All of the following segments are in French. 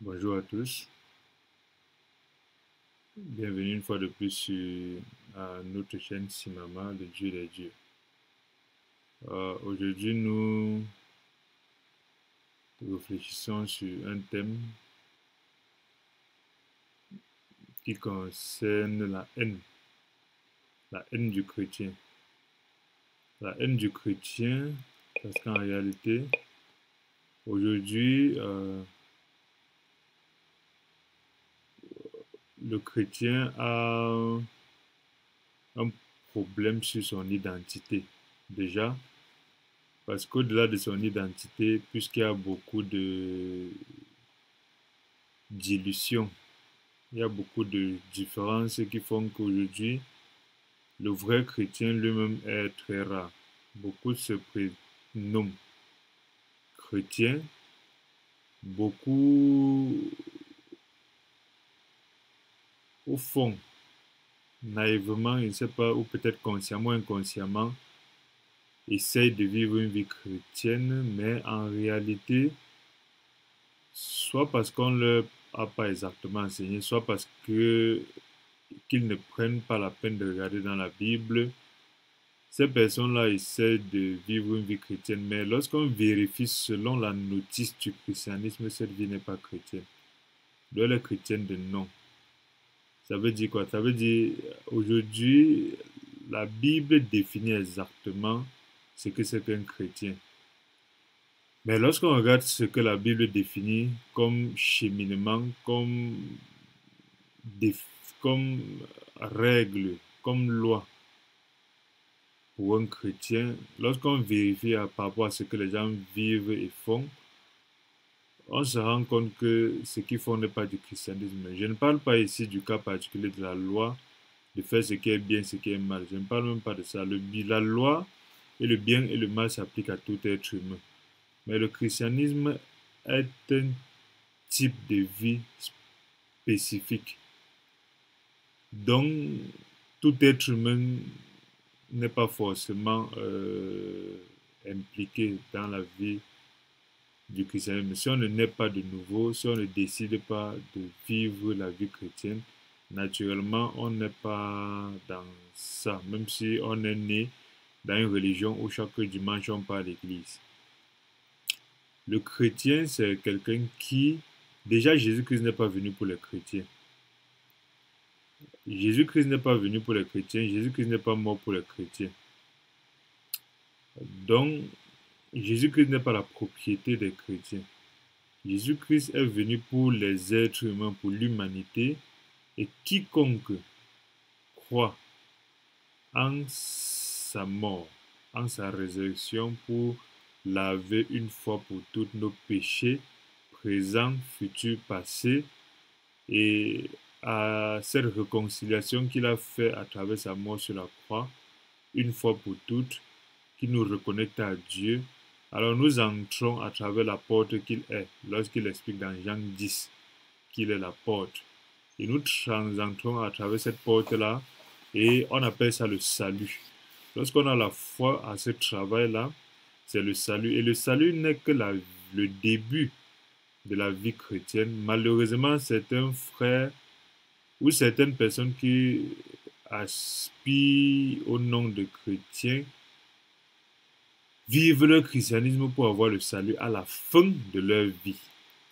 Bonjour à tous, bienvenue une fois de plus sur notre chaîne Simama, le Dieu des dieux. Aujourd'hui, nous réfléchissons sur un thème qui concerne la haine du chrétien. La haine du chrétien, parce qu'en réalité, aujourd'hui, le chrétien a un problème sur son identité. Déjà, parce qu'au-delà de son identité, puisqu'il y a beaucoup d'illusions, il y a beaucoup de différences qui font qu'aujourd'hui, le vrai chrétien lui-même est très rare. Beaucoup se prénomment chrétiens, beaucoup, au fond, naïvement, je ne sais pas, ou peut-être consciemment ou inconsciemment, essayent de vivre une vie chrétienne, mais en réalité, soit parce qu'on ne leur a pas exactement enseigné, soit parce que qu'ils ne prennent pas la peine de regarder dans la Bible. Ces personnes-là essaient de vivre une vie chrétienne, mais lorsqu'on vérifie selon la notice du christianisme, cette vie n'est pas chrétienne. Elle est chrétienne de nom. Ça veut dire quoi? Ça veut dire, aujourd'hui, la Bible définit exactement ce que c'est qu'un chrétien. Mais lorsqu'on regarde ce que la Bible définit comme cheminement, déf- comme règle, comme loi pour un chrétien, lorsqu'on vérifie par rapport à ce que les gens vivent et font, on se rend compte que ce qu'ils font n'est pas du christianisme. Je ne parle pas ici du cas particulier de la loi, de faire ce qui est bien, ce qui est mal. Je ne parle même pas de ça. La loi et le bien et le mal s'appliquent à tout être humain. Mais le christianisme est un type de vie spécifique. Donc, tout être humain n'est pas forcément impliqué dans la vie du christianisme. Si on ne naît pas de nouveau, si on ne décide pas de vivre la vie chrétienne, naturellement, on n'est pas dans ça, même si on est né dans une religion où chaque dimanche on part à l'église. Le chrétien, c'est quelqu'un qui, déjà, Jésus-Christ n'est pas venu pour les chrétiens. Jésus-Christ n'est pas venu pour les chrétiens, Jésus-Christ n'est pas mort pour les chrétiens. Donc, Jésus-Christ n'est pas la propriété des chrétiens. Jésus-Christ est venu pour les êtres humains, pour l'humanité, et quiconque croit en sa mort, en sa résurrection pour laver une fois pour toutes nos péchés, présents, futurs, passés, et à cette réconciliation qu'il a fait à travers sa mort sur la croix, une fois pour toutes, qui nous reconnecte à Dieu, alors nous entrons à travers la porte qu'il est, lorsqu'il explique dans Jean 10 qu'il est la porte. Et nous entrons à travers cette porte-là et on appelle ça le salut. Lorsqu'on a la foi à ce travail-là, c'est le salut. Et le salut n'est que le début de la vie chrétienne. Malheureusement, certains frères ou certaines personnes qui aspirent au nom de chrétiens vivent leur christianisme pour avoir le salut à la fin de leur vie.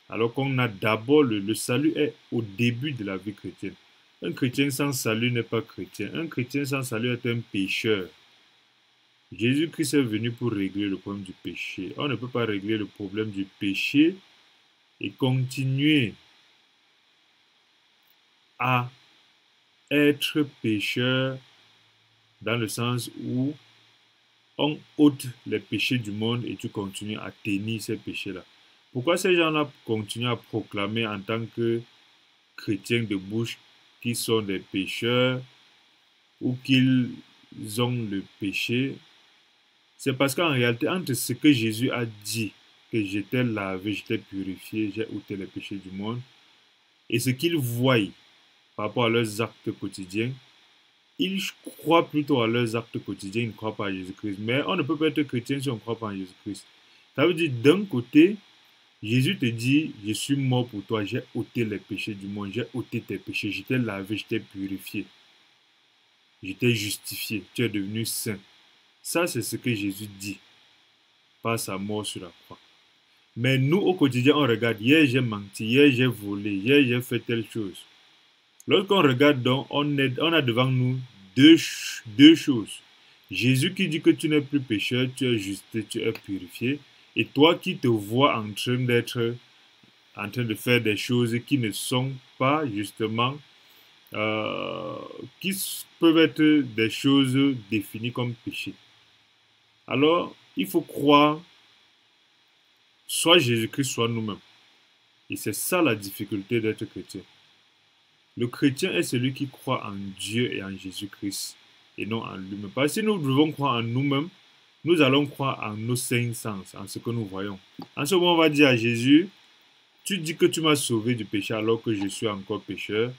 Alors qu'on a d'abord le salut est au début de la vie chrétienne. Un chrétien sans salut n'est pas chrétien. Un chrétien sans salut est un pécheur. Jésus-Christ est venu pour régler le problème du péché. On ne peut pas régler le problème du péché et continuer à être pécheur dans le sens où on ôte les péchés du monde et tu continues à tenir ces péchés-là. Pourquoi ces gens-là continuent à proclamer en tant que chrétiens de bouche qu'ils sont des pécheurs ou qu'ils ont le péché? C'est parce qu'en réalité, entre ce que Jésus a dit, que j'étais lavé, j'étais purifié, j'ai ôté les péchés du monde, et ce qu'ils voient par rapport à leurs actes quotidiens, ils croient plutôt à leurs actes quotidiens, ils ne croient pas à Jésus-Christ. Mais on ne peut pas être chrétien si on ne croit pas en Jésus-Christ. Ça veut dire, d'un côté, Jésus te dit, je suis mort pour toi, j'ai ôté les péchés du monde, j'ai ôté tes péchés, je t'ai lavé, je t'ai purifié, je t'ai justifié, tu es devenu saint. Ça, c'est ce que Jésus dit par sa mort sur la croix. Mais nous, au quotidien, on regarde, hier j'ai menti, hier j'ai volé, hier j'ai fait telle chose. Lorsqu'on regarde donc, on a devant nous deux choses. Jésus qui dit que tu n'es plus pécheur, tu es juste, tu es purifié. Et toi qui te vois en train de faire des choses qui ne sont pas justement, qui peuvent être des choses définies comme péché. Alors, il faut croire soit Jésus-Christ, soit nous-mêmes. Et c'est ça la difficulté d'être chrétien. Le chrétien est celui qui croit en Dieu et en Jésus-Christ et non en lui-même. Parce que si nous devons croire en nous-mêmes, nous allons croire en nos cinq sens, en ce que nous voyons. En ce moment, on va dire à Jésus, tu dis que tu m'as sauvé du péché alors que je suis encore pécheur.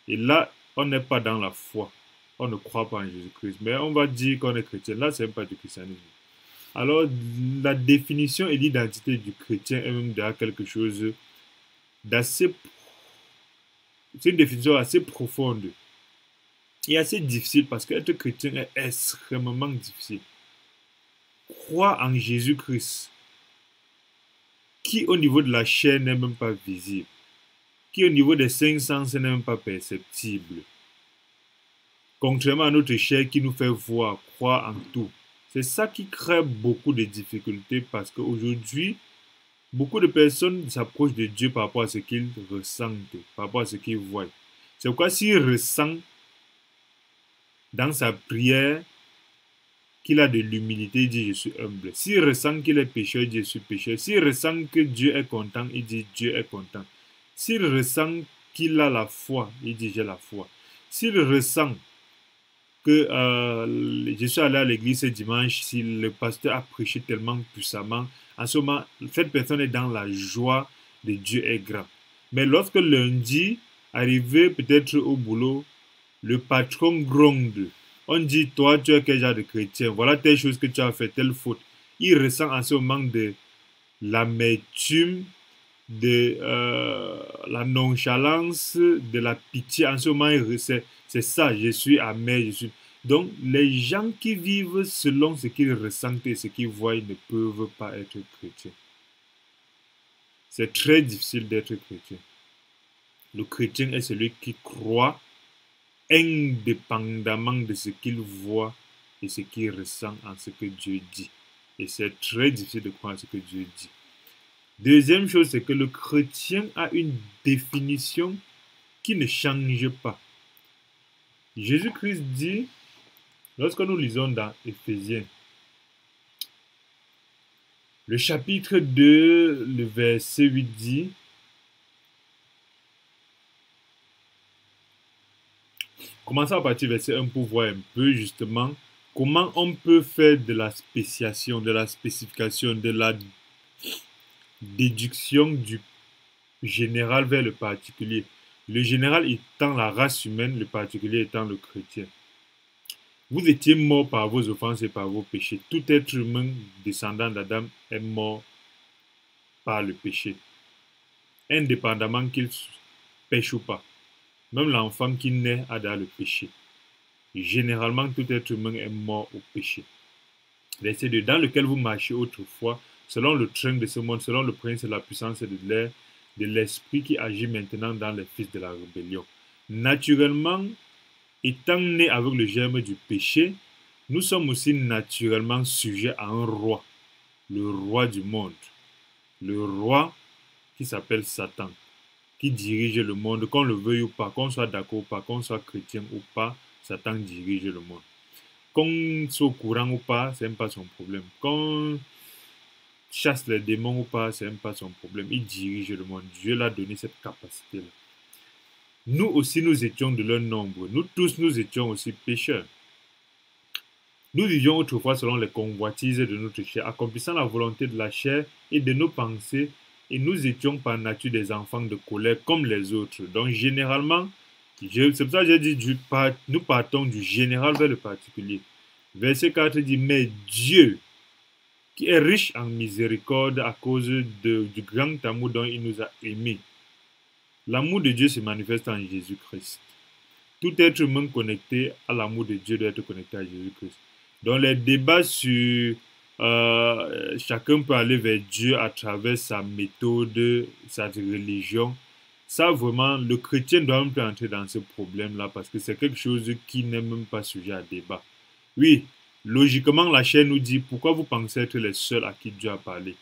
Et là, on n'est pas dans la foi. On ne croit pas en Jésus-Christ. Mais on va dire qu'on est chrétien. Là, ce n'est pas du christianisme. Alors, la définition et l'identité du chrétien est même déjà quelque chose d'assez... C'est une définition assez profonde et assez difficile parce qu'être chrétien est extrêmement difficile. Croire en Jésus-Christ, qui au niveau de la chair n'est même pas visible, qui au niveau des cinq sens n'est même pas perceptible, contrairement à notre chair qui nous fait voir, croire en tout. C'est ça qui crée beaucoup de difficultés parce qu'aujourd'hui, beaucoup de personnes s'approchent de Dieu par rapport à ce qu'ils ressentent, par rapport à ce qu'ils voient. C'est pourquoi s'ils ressentent dans sa prière qu'il a de l'humilité, il dit je suis humble. S'il ressent qu'il est pécheur, il dit je suis pécheur. S'il ressent que Dieu est content, il dit Dieu est content. S'il ressent qu'il a la foi, il dit j'ai la foi. S'il ressent que je suis allé à l'église ce dimanche, si le pasteur a prêché tellement puissamment, en ce moment, cette personne est dans la joie de Dieu est grand. Mais lorsque lundi, arrivé peut-être au boulot, le patron gronde. On dit, toi, tu es quel genre de chrétien? Voilà telle chose que tu as fait, telle faute. Il ressent en ce moment de l'amertume, de la nonchalance, de la pitié. En ce moment, c'est ça, je suis amer, je suis... Donc, les gens qui vivent selon ce qu'ils ressentent et ce qu'ils voient ne peuvent pas être chrétiens. C'est très difficile d'être chrétien. Le chrétien est celui qui croit indépendamment de ce qu'il voit et ce qu'il ressent en ce que Dieu dit. Et c'est très difficile de croire en ce que Dieu dit. Deuxième chose, c'est que le chrétien a une définition qui ne change pas. Jésus-Christ dit, lorsque nous lisons dans Éphésiens, le chapitre 2, le verset 8 dit, commençons à partir du verset 1 pour voir un peu justement comment on peut faire de la spéciation, de la spécification, de la déduction du général vers le particulier. Le général étant la race humaine, le particulier étant le chrétien. Vous étiez mort par vos offenses et par vos péchés. Tout être humain descendant d'Adam est mort par le péché, indépendamment qu'il pêche ou pas. Même l'enfant qui naît a dans le péché. Généralement, tout être humain est mort au péché. Verset 2. Dans lequel vous marchez autrefois, selon le train de ce monde, selon le prince de la puissance de l'air, de l'esprit qui agit maintenant dans les fils de la rébellion. Naturellement, étant nés avec le germe du péché, nous sommes aussi naturellement sujets à un roi, le roi du monde, le roi qui s'appelle Satan, qui dirige le monde, qu'on le veuille ou pas, qu'on soit d'accord ou pas, qu'on soit chrétien ou pas, Satan dirige le monde. Qu'on soit au courant ou pas, c'est même pas son problème. Qu'on chasse les démons ou pas, c'est même pas son problème. Il dirige le monde. Dieu l'a donné cette capacité-là. Nous aussi, nous étions de leur nombre. Nous tous, nous étions aussi pécheurs. Nous vivions autrefois selon les convoitises de notre chair, accomplissant la volonté de la chair et de nos pensées, et nous étions par nature des enfants de colère comme les autres. Donc, généralement, c'est pour ça que j'ai dit, nous partons du général vers le particulier. Verset 4 dit, mais Dieu, qui est riche en miséricorde à cause du grand amour dont il nous a aimés. L'amour de Dieu se manifeste en Jésus-Christ. Tout être humain connecté à l'amour de Dieu doit être connecté à Jésus-Christ. Donc les débats sur chacun peut aller vers Dieu à travers sa méthode, sa religion, ça vraiment, le chrétien doit même plus entrer dans ce problème-là parce que c'est quelque chose qui n'est même pas sujet à débat. Oui, logiquement, la chair nous dit pourquoi vous pensez être les seuls à qui Dieu a parlé.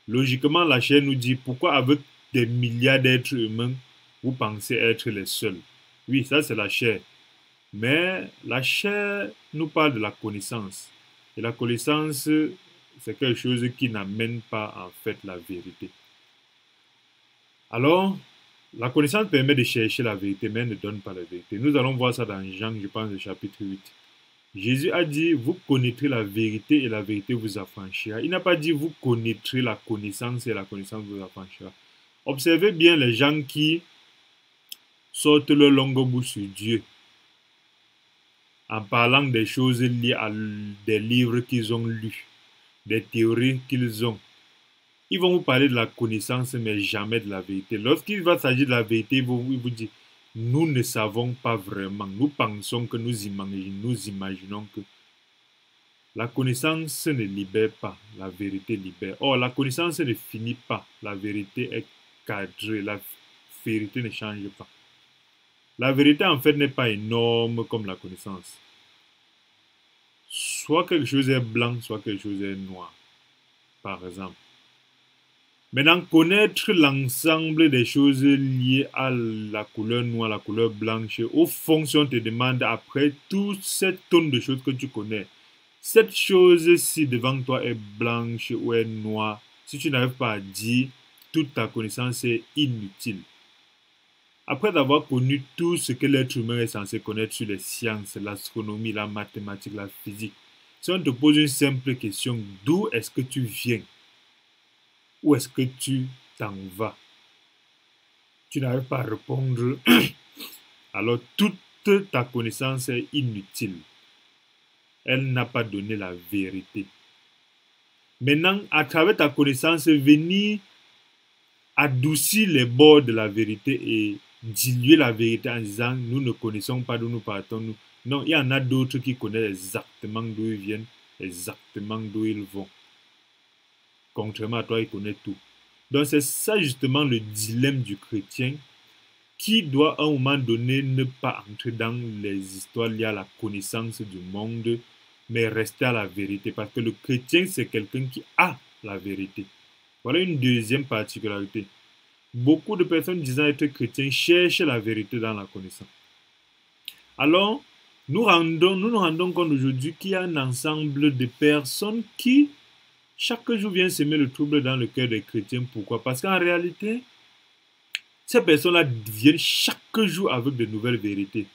Logiquement, la chair nous dit pourquoi avec des milliards d'êtres humains, vous pensez être les seuls. Oui, ça c'est la chair. Mais la chair nous parle de la connaissance. Et la connaissance, c'est quelque chose qui n'amène pas en fait la vérité. Alors, la connaissance permet de chercher la vérité, mais elle ne donne pas la vérité. Nous allons voir ça dans Jean, je pense, le chapitre 8. Jésus a dit, vous connaîtrez la vérité et la vérité vous affranchira. Il n'a pas dit, vous connaîtrez la connaissance et la connaissance vous affranchira. Observez bien les gens qui sortent leur longue bouche sur Dieu en parlant des choses liées à des livres qu'ils ont lus, des théories qu'ils ont. Ils vont vous parler de la connaissance, mais jamais de la vérité. Lorsqu'il va s'agir de la vérité, ils vont vous dire, nous ne savons pas vraiment. Nous pensons que nous imaginons que la connaissance ne libère pas, la vérité libère. Or, la connaissance ne finit pas, la vérité est cadrée, la vérité ne change pas. La vérité, en fait, n'est pas énorme comme la connaissance. Soit quelque chose est blanc, soit quelque chose est noir, par exemple. Maintenant, connaître l'ensemble des choses liées à la couleur noire, la couleur blanche, au fond, si on te demande après toute cette tonne de choses que tu connais, cette chose-ci devant toi est blanche ou est noire, si tu n'arrives pas à dire, toute ta connaissance est inutile. Après avoir connu tout ce que l'être humain est censé connaître sur les sciences, l'astronomie, la mathématique, la physique, si on te pose une simple question, d'où est-ce que tu viens? Où est-ce que tu t'en vas? Tu n'arrives pas à répondre. Alors toute ta connaissance est inutile. Elle n'a pas donné la vérité. Maintenant, à travers ta connaissance, venir adoucir les bords de la vérité et diluer la vérité en disant nous ne connaissons pas d'où nous partons. Nous. Non, il y en a d'autres qui connaissent exactement d'où ils viennent, exactement d'où ils vont. Contrairement à toi, ils connaissent tout. Donc c'est ça justement le dilemme du chrétien qui doit à un moment donné ne pas entrer dans les histoires liées à la connaissance du monde, mais rester à la vérité. Parce que le chrétien, c'est quelqu'un qui a la vérité. Voilà une deuxième particularité. Beaucoup de personnes disant être chrétiens cherchent la vérité dans la connaissance. Alors, nous nous rendons compte aujourd'hui qu'il y a un ensemble de personnes qui, chaque jour, viennent semer le trouble dans le cœur des chrétiens. Pourquoi? Parce qu'en réalité, ces personnes-là viennent chaque jour avec de nouvelles vérités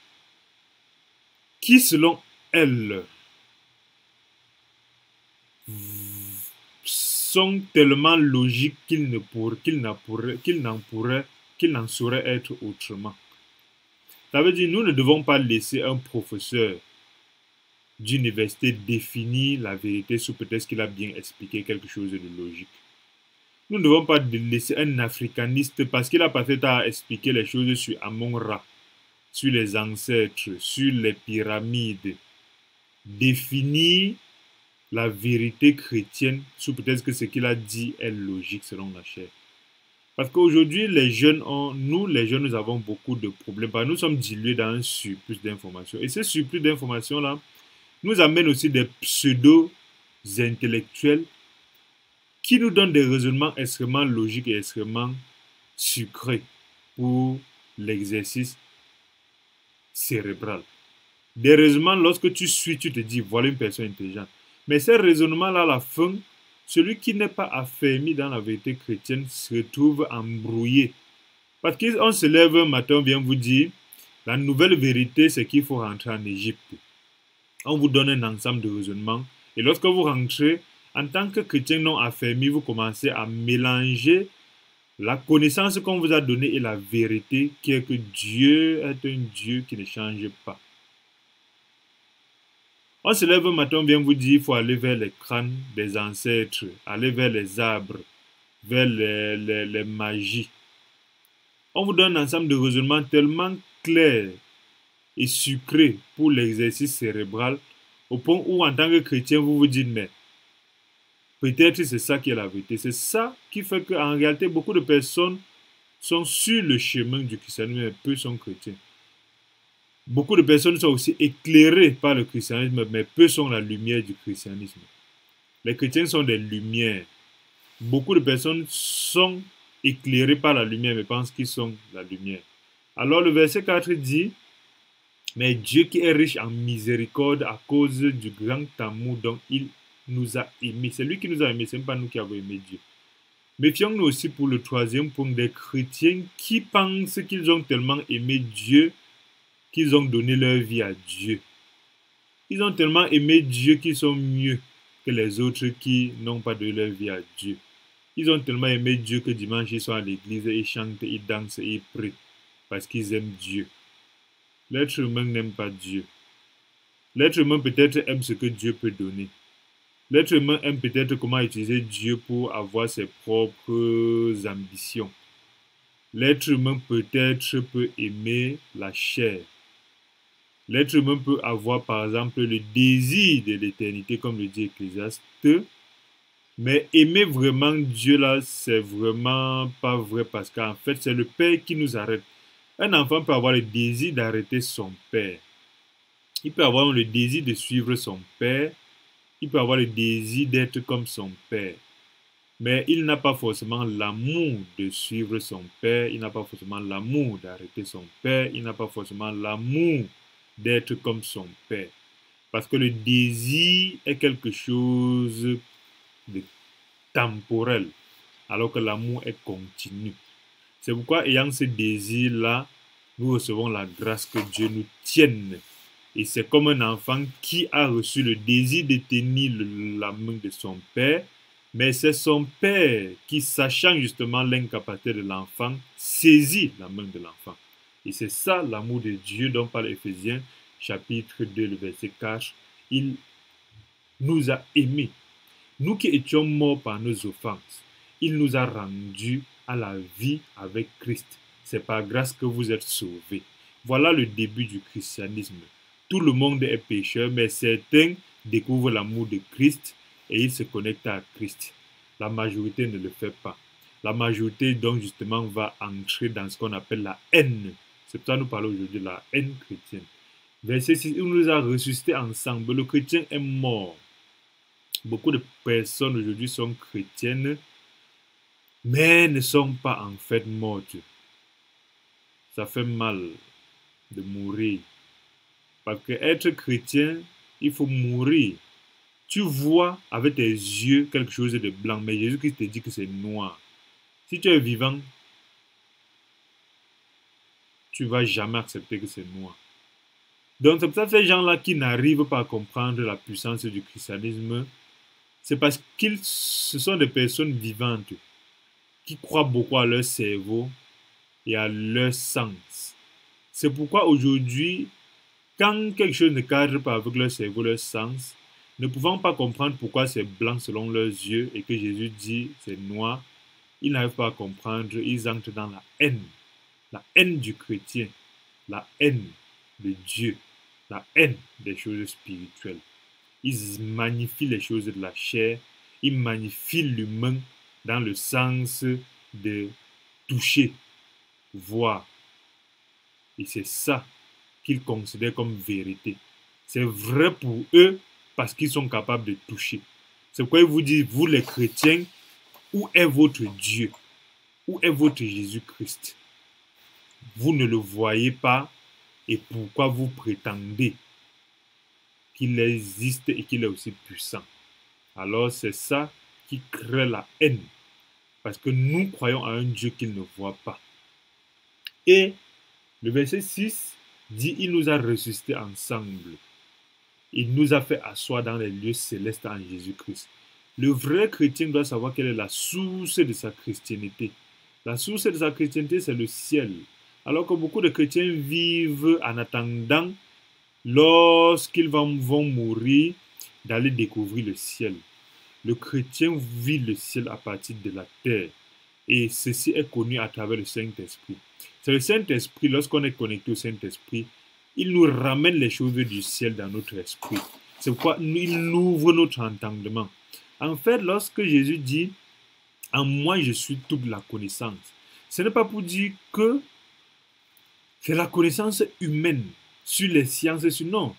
qui, selon elles, sont tellement logiques qu'ils n'en sauraient être autrement. Ça veut dire que nous ne devons pas laisser un professeur d'université définir la vérité sous prétexte qu'il a bien expliqué quelque chose de logique. Nous ne devons pas laisser un africaniste parce qu'il a passé à expliquer les choses sur Amon-Ra, sur les ancêtres, sur les pyramides, définir la vérité chrétienne sous prétexte que ce qu'il a dit est logique selon la chair. Parce qu'aujourd'hui, les jeunes nous avons beaucoup de problèmes. Nous sommes dilués dans un surplus d'informations. Et ce surplus d'informations-là nous amène aussi des pseudo-intellectuels qui nous donnent des raisonnements extrêmement logiques et extrêmement sucrés pour l'exercice cérébral. Des raisonnements, lorsque tu suis, tu te dis, voilà une personne intelligente. Mais ces raisonnements-là, à la fin, celui qui n'est pas affermi dans la vérité chrétienne se retrouve embrouillé. Parce qu'on se lève un matin, on vient vous dire, la nouvelle vérité, c'est qu'il faut rentrer en Égypte. On vous donne un ensemble de raisonnements. Et lorsque vous rentrez, en tant que chrétien non affermi, vous commencez à mélanger la connaissance qu'on vous a donnée et la vérité, qui est que Dieu est un Dieu qui ne change pas. On se lève un matin, on vient vous dire qu'il faut aller vers les crânes des ancêtres, aller vers les arbres, vers les magies. On vous donne un ensemble de raisonnements tellement clairs et sucrés pour l'exercice cérébral, au point où en tant que chrétien, vous vous dites, mais peut-être c'est ça qui est la vérité. C'est ça qui fait qu'en réalité, beaucoup de personnes sont sur le chemin du christianisme, mais peu sont chrétiens. Beaucoup de personnes sont aussi éclairées par le christianisme, mais peu sont la lumière du christianisme. Les chrétiens sont des lumières. Beaucoup de personnes sont éclairées par la lumière, mais pensent qu'ils sont la lumière. Alors le verset 4 dit, mais Dieu qui est riche en miséricorde à cause du grand amour dont il nous a aimés. C'est lui qui nous a aimés, ce n'est pas nous qui avons aimé Dieu. Méfions-nous aussi pour le troisième point des chrétiens qui pensent qu'ils ont tellement aimé Dieu qu'ils ont donné leur vie à Dieu. Ils ont tellement aimé Dieu qu'ils sont mieux que les autres qui n'ont pas donné leur vie à Dieu. Ils ont tellement aimé Dieu que dimanche ils sont à l'église, ils chantent, ils dansent, ils prient parce qu'ils aiment Dieu. L'être humain n'aime pas Dieu. L'être humain peut-être aime ce que Dieu peut donner. L'être humain aime peut-être comment utiliser Dieu pour avoir ses propres ambitions. L'être humain peut-être peut aimer la chair. L'être humain peut avoir par exemple le désir de l'éternité, comme le dit Ecclésiaste, mais aimer vraiment Dieu là, c'est vraiment pas vrai parce qu'en fait, c'est le Père qui nous arrête. Un enfant peut avoir le désir d'arrêter son père. Il peut avoir le désir de suivre son père. Il peut avoir le désir d'être comme son père. Mais il n'a pas forcément l'amour de suivre son père. Il n'a pas forcément l'amour d'arrêter son père. Il n'a pas forcément l'amour d'être comme son père. Parce que le désir est quelque chose de temporel, alors que l'amour est continu. C'est pourquoi, ayant ce désir-là, nous recevons la grâce que Dieu nous tienne. Et c'est comme un enfant qui a reçu le désir de tenir la main de son père, mais c'est son père qui, sachant justement l'incapacité de l'enfant, saisit la main de l'enfant. Et c'est ça l'amour de Dieu dont parle Éphésiens, chapitre 2, le verset 4. Il nous a aimés. Nous qui étions morts par nos offenses, il nous a rendus à la vie avec Christ. C'est par grâce que vous êtes sauvés. Voilà le début du christianisme. Tout le monde est pécheur, mais certains découvrent l'amour de Christ et ils se connectent à Christ. La majorité ne le fait pas. La majorité, donc, justement, va entrer dans ce qu'on appelle la haine. C'est pour ça que nous parlons aujourd'hui de la haine chrétienne. Verset 6, il nous a ressuscités ensemble. Le chrétien est mort. Beaucoup de personnes aujourd'hui sont chrétiennes, mais ne sont pas en fait mortes. Ça fait mal de mourir. Parce que être chrétien, il faut mourir. Tu vois avec tes yeux quelque chose de blanc, mais Jésus-Christ te dit que c'est noir. Si tu es vivant, tu ne vas jamais accepter que c'est noir. Donc c'est pour ça que ces gens-là qui n'arrivent pas à comprendre la puissance du christianisme, c'est parce qu'ils ce sont des personnes vivantes qui croient beaucoup à leur cerveau et à leur sens. C'est pourquoi aujourd'hui, quand quelque chose ne cadre pas avec leur cerveau, leur sens, ne pouvant pas comprendre pourquoi c'est blanc selon leurs yeux et que Jésus dit c'est noir, ils n'arrivent pas à comprendre, ils entrent dans la haine du chrétien, la haine de Dieu, la haine des choses spirituelles. Ils magnifient les choses de la chair, ils magnifient l'humain dans le sens de toucher, voir. Et c'est ça qu'ils considèrent comme vérité. C'est vrai pour eux parce qu'ils sont capables de toucher. C'est pourquoi ils vous disent, vous les chrétiens, où est votre Dieu? Où est votre Jésus-Christ? Vous ne le voyez pas et pourquoi vous prétendez qu'il existe et qu'il est aussi puissant? Alors c'est ça qui crée la haine. Parce que nous croyons à un Dieu qu'il ne voit pas. Et le verset 6 dit, il nous a ressuscités ensemble. Il nous a fait asseoir dans les lieux célestes en Jésus-Christ. Le vrai chrétien doit savoir quelle est la source de sa chrétienté. La source de sa chrétienté, c'est le ciel. Alors que beaucoup de chrétiens vivent en attendant lorsqu'ils vont mourir, d'aller découvrir le ciel. Le chrétien vit le ciel à partir de la terre. Et ceci est connu à travers le Saint-Esprit. C'est le Saint-Esprit, lorsqu'on est connecté au Saint-Esprit, il nous ramène les choses du ciel dans notre esprit. C'est pourquoi il ouvre notre entendement. En fait, lorsque Jésus dit « En moi, je suis toute la connaissance », ce n'est pas pour dire que c'est la connaissance humaine sur les sciences. Non.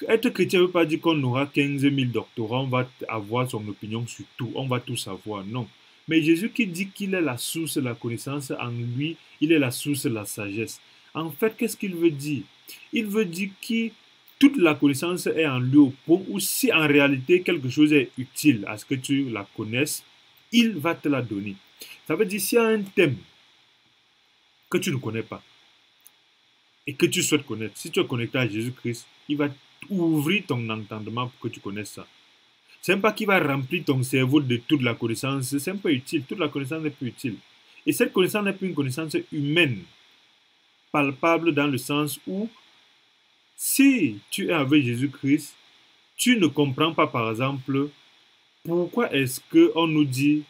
Être chrétien ne veut pas dire qu'on aura 15 000 doctorats, on va avoir son opinion sur tout, on va tout savoir. Non. Mais Jésus qui dit qu'il est la source de la connaissance, en lui, il est la source de la sagesse. En fait, qu'est-ce qu'il veut dire? Il veut dire que toute la connaissance est en lui au point où si en réalité quelque chose est utile à ce que tu la connaisses, il va te la donner. Ça veut dire s'il y a un thème que tu ne connais pas et que tu souhaites connaître, si tu es connecté à Jésus-Christ, il va ouvrir ton entendement pour que tu connaisses ça. Ce n'est pas qu'il va remplir ton cerveau de toute la connaissance, c'est un peu utile, toute la connaissance n'est plus utile. Et cette connaissance n'est plus une connaissance humaine, palpable dans le sens où si tu es avec Jésus-Christ, tu ne comprends pas par exemple pourquoi est-ce qu'on nous dit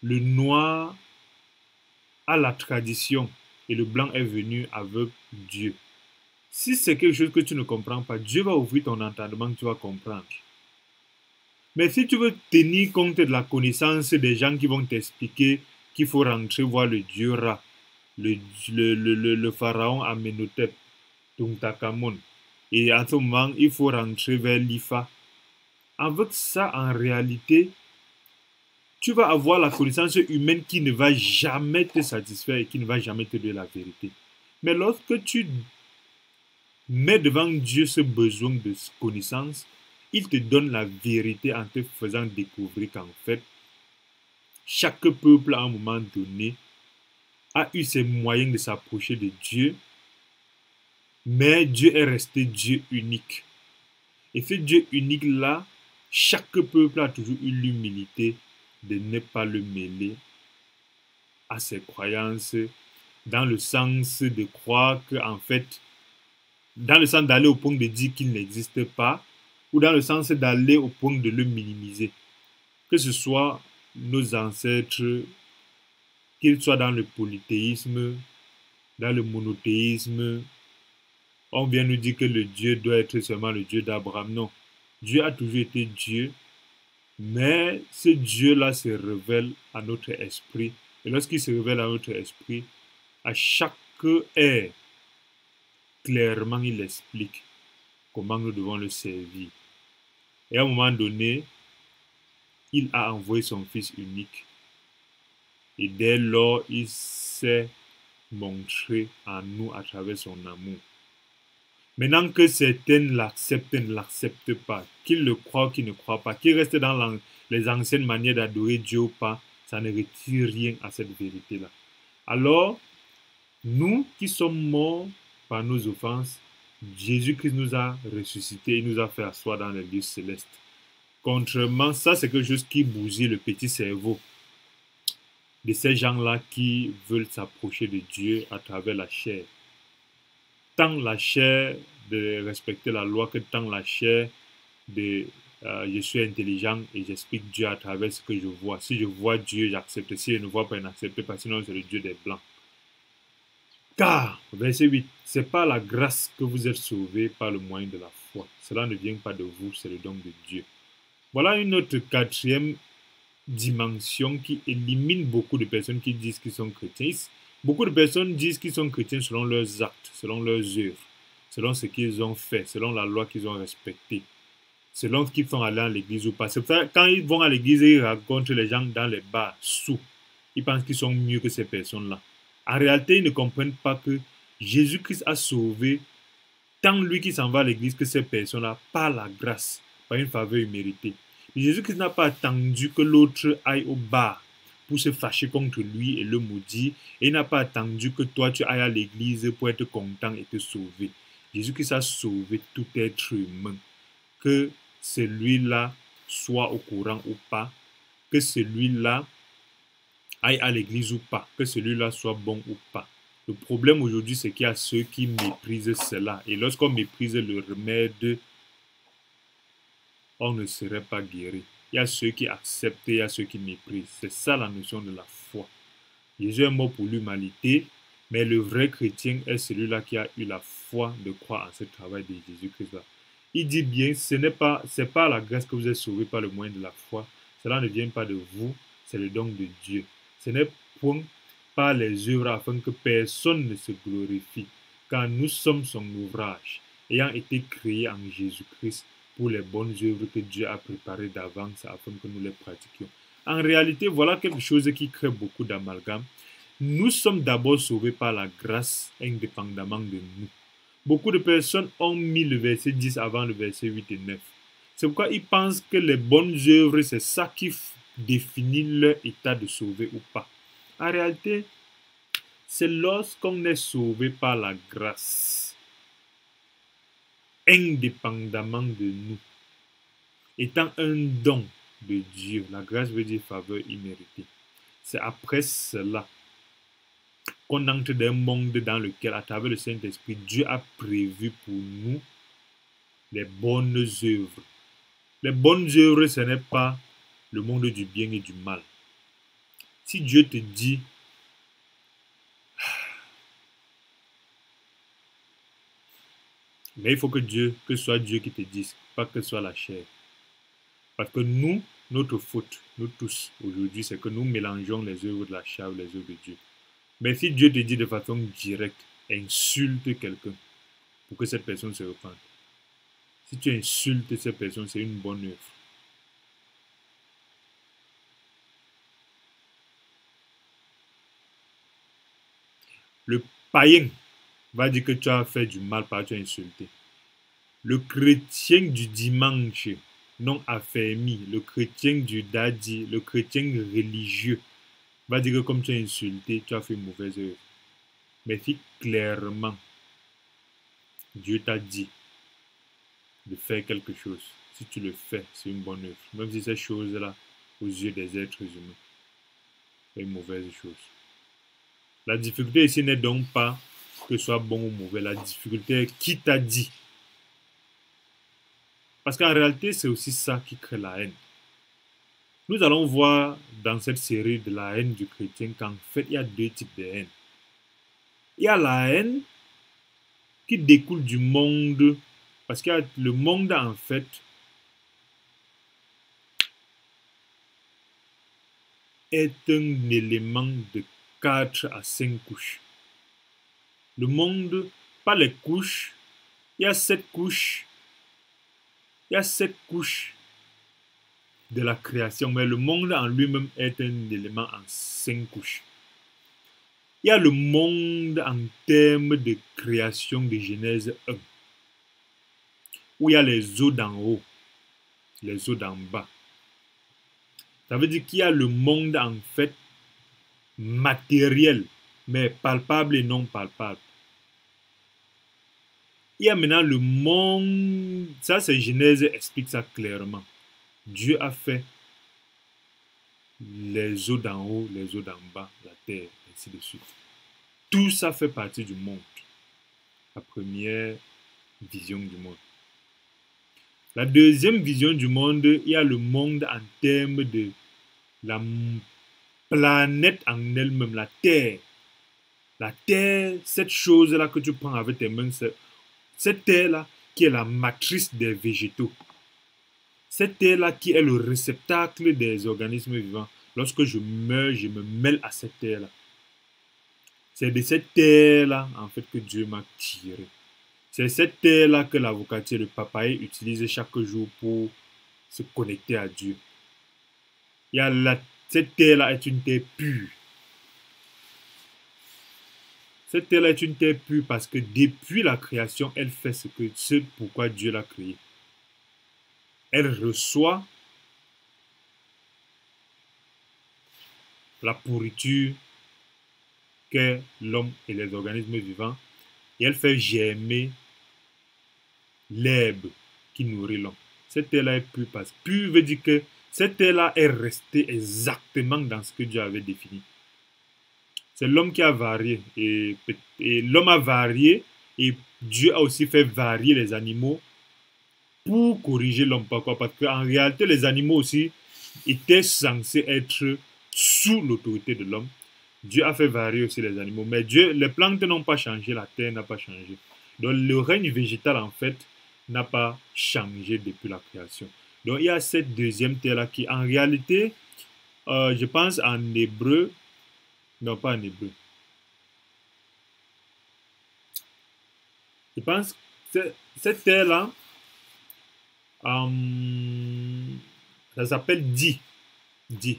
le noir a la tradition et le blanc est venu avec Dieu. Si c'est quelque chose que tu ne comprends pas, Dieu va ouvrir ton entendement, tu vas comprendre. Mais si tu veux tenir compte de la connaissance des gens qui vont t'expliquer qu'il faut rentrer voir le dieu Ra, le pharaon Amenhotep, Tutankhamon, et à ce moment, il faut rentrer vers l'Ifa. Avec ça, en réalité, tu vas avoir la connaissance humaine qui ne va jamais te satisfaire et qui ne va jamais te donner la vérité. Mais lorsque tu mets devant Dieu ce besoin de connaissance, il te donne la vérité en te faisant découvrir qu'en fait, chaque peuple à un moment donné a eu ses moyens de s'approcher de Dieu, mais Dieu est resté Dieu unique. Et ce Dieu unique-là, chaque peuple a toujours eu l'humilité de ne pas le mêler à ses croyances, dans le sens de croire qu'en fait, dans le sens d'aller au point de dire qu'il n'existe pas, ou dans le sens d'aller au point de le minimiser. Que ce soit nos ancêtres, qu'ils soient dans le polythéisme, dans le monothéisme, on vient nous dire que le Dieu doit être seulement le Dieu d'Abraham. Non, Dieu a toujours été Dieu, mais ce Dieu-là se révèle à notre esprit. Et lorsqu'il se révèle à notre esprit, à chaque ère, clairement, il explique comment nous devons le servir. Et à un moment donné, il a envoyé son Fils unique. Et dès lors, il s'est montré à nous à travers son amour. Maintenant que certains l'acceptent, ne l'acceptent pas, qu'ils le croient ou qu'ils ne croient pas, qu'ils restent dans les anciennes manières d'adorer Dieu ou pas, ça ne retire rien à cette vérité-là. Alors, nous qui sommes morts par nos offenses, Jésus-Christ nous a ressuscités et nous a fait asseoir dans les lieux célestes. Contrairement, ça c'est quelque chose qui bousille le petit cerveau de ces gens-là qui veulent s'approcher de Dieu à travers la chair. Tant la chair de respecter la loi que tant la chair de je suis intelligent et j'explique Dieu à travers ce que je vois. Si je vois Dieu, j'accepte. Si je ne vois pas, je n'accepte pas. Sinon, c'est le Dieu des Blancs. Car, verset 8, c'est par la grâce que vous êtes sauvés par le moyen de la foi. Cela ne vient pas de vous, c'est le don de Dieu. Voilà une autre quatrième dimension qui élimine beaucoup de personnes qui disent qu'ils sont chrétiens. Beaucoup de personnes disent qu'ils sont chrétiens selon leurs actes, selon leurs œuvres, selon ce qu'ils ont fait, selon la loi qu'ils ont respectée, selon ce qu'ils font aller à l'église ou pas. C'est pour ça quand ils vont à l'église et ils rencontrent les gens dans les bars sous, ils pensent qu'ils sont mieux que ces personnes-là. En réalité, ils ne comprennent pas que Jésus-Christ a sauvé tant lui qui s'en va à l'église que ces personnes-là par la grâce, par une faveur imméritée. Jésus-Christ n'a pas attendu que l'autre aille au bar pour se fâcher contre lui et le maudire. Et il n'a pas attendu que toi tu ailles à l'église pour être content et te sauver. Jésus-Christ a sauvé tout être humain. Que celui-là soit au courant ou pas, que celui-là aille à l'église ou pas, que celui-là soit bon ou pas. Le problème aujourd'hui, c'est qu'il y a ceux qui méprisent cela. Et lorsqu'on méprise le remède, on ne serait pas guéri. Il y a ceux qui acceptent, il y a ceux qui méprisent. C'est ça la notion de la foi. Jésus est mort pour l'humanité, mais le vrai chrétien est celui-là qui a eu la foi de croire en ce travail de Jésus-Christ. Il dit bien, c'est pas la grâce que vous êtes sauvés par le moyen de la foi. Cela ne vient pas de vous, c'est le don de Dieu. Ce n'est point par les œuvres afin que personne ne se glorifie, car nous sommes son ouvrage, ayant été créés en Jésus-Christ pour les bonnes œuvres que Dieu a préparées d'avance afin que nous les pratiquions. En réalité, voilà quelque chose qui crée beaucoup d'amalgame. Nous sommes d'abord sauvés par la grâce indépendamment de nous. Beaucoup de personnes ont mis le verset 10 avant le verset 8 et 9. C'est pourquoi ils pensent que les bonnes œuvres, c'est ça qui définit leur état de sauvé ou pas. En réalité, c'est lorsqu'on est sauvé par la grâce, indépendamment de nous, étant un don de Dieu. La grâce veut dire faveur imméritée. C'est après cela qu'on entre dans un monde dans lequel, à travers le Saint-Esprit, Dieu a prévu pour nous les bonnes œuvres. Les bonnes œuvres, ce n'est pas le monde du bien et du mal. Si Dieu te dit, mais il faut que ce soit Dieu qui te dise, pas que ce soit la chair. Parce que nous, notre faute, nous tous, aujourd'hui, c'est que nous mélangeons les œuvres de la chair ou les œuvres de Dieu. Mais si Dieu te dit de façon directe, insulte quelqu'un pour que cette personne se repente. Si tu insultes cette personne, c'est une bonne œuvre. Le païen va dire que tu as fait du mal parce que tu as insulté. Le chrétien du dimanche non affermi, le chrétien du dadi, le chrétien religieux va dire que comme tu as insulté, tu as fait une mauvaise œuvre. Mais si clairement Dieu t'a dit de faire quelque chose, si tu le fais, c'est une bonne œuvre. Même si cette chose-là, aux yeux des êtres humains, est une mauvaise chose. La difficulté ici n'est donc pas que ce soit bon ou mauvais. La difficulté est qui t'a dit. Parce qu'en réalité, c'est aussi ça qui crée la haine. Nous allons voir dans cette série de la haine du chrétien qu'en fait, il y a deux types de haine. Il y a la haine qui découle du monde, parce que le monde, en fait, est un élément de 4 à 5 couches. Le monde, pas les couches, il y a 7 couches. Il y a 7 couches de la création, mais le monde en lui-même est un élément en 5 couches. Il y a le monde en termes de création de Genèse 1, où il y a les eaux d'en haut, les eaux d'en bas. Ça veut dire qu'il y a le monde en fait matériel, mais palpable et non palpable. Il y a maintenant le monde, ça c'est Genèse explique ça clairement. Dieu a fait les eaux d'en haut, les eaux d'en bas, la terre, ainsi de suite. Tout ça fait partie du monde. La première vision du monde. La deuxième vision du monde, il y a le monde en termes de la planète en elle-même, la terre. La terre, cette chose-là que tu prends avec tes mains, cette terre-là qui est la matrice des végétaux. Cette terre-là qui est le réceptacle des organismes vivants. Lorsque je meurs, je me mêle à cette terre-là. C'est de cette terre-là, en fait, que Dieu m'a tiré. C'est cette terre-là que l'avocatier, le papaye, utilise chaque jour pour se connecter à Dieu. Cette terre-là est une terre pure. Cette terre-là est une terre pure parce que depuis la création, elle fait ce pourquoi Dieu l'a créée. Elle reçoit la pourriture qu'est l'homme et les organismes vivants et elle fait germer l'herbe qui nourrit l'homme. Cette terre-là est pure parce que pure veut dire que cette terre-là est restée exactement dans ce que Dieu avait défini. C'est l'homme qui a varié. Et l'homme a varié et Dieu a aussi fait varier les animaux pour corriger l'homme. Pourquoi? Parce qu'en réalité, les animaux aussi étaient censés être sous l'autorité de l'homme. Dieu a fait varier aussi les animaux. Mais Dieu, les plantes n'ont pas changé, la terre n'a pas changé. Donc le règne végétal, en fait, n'a pas changé depuis la création. Donc il y a cette deuxième terre-là qui, en réalité, je pense en hébreu, non pas en hébreu, je pense que cette terre-là, ça s'appelle Di. Di.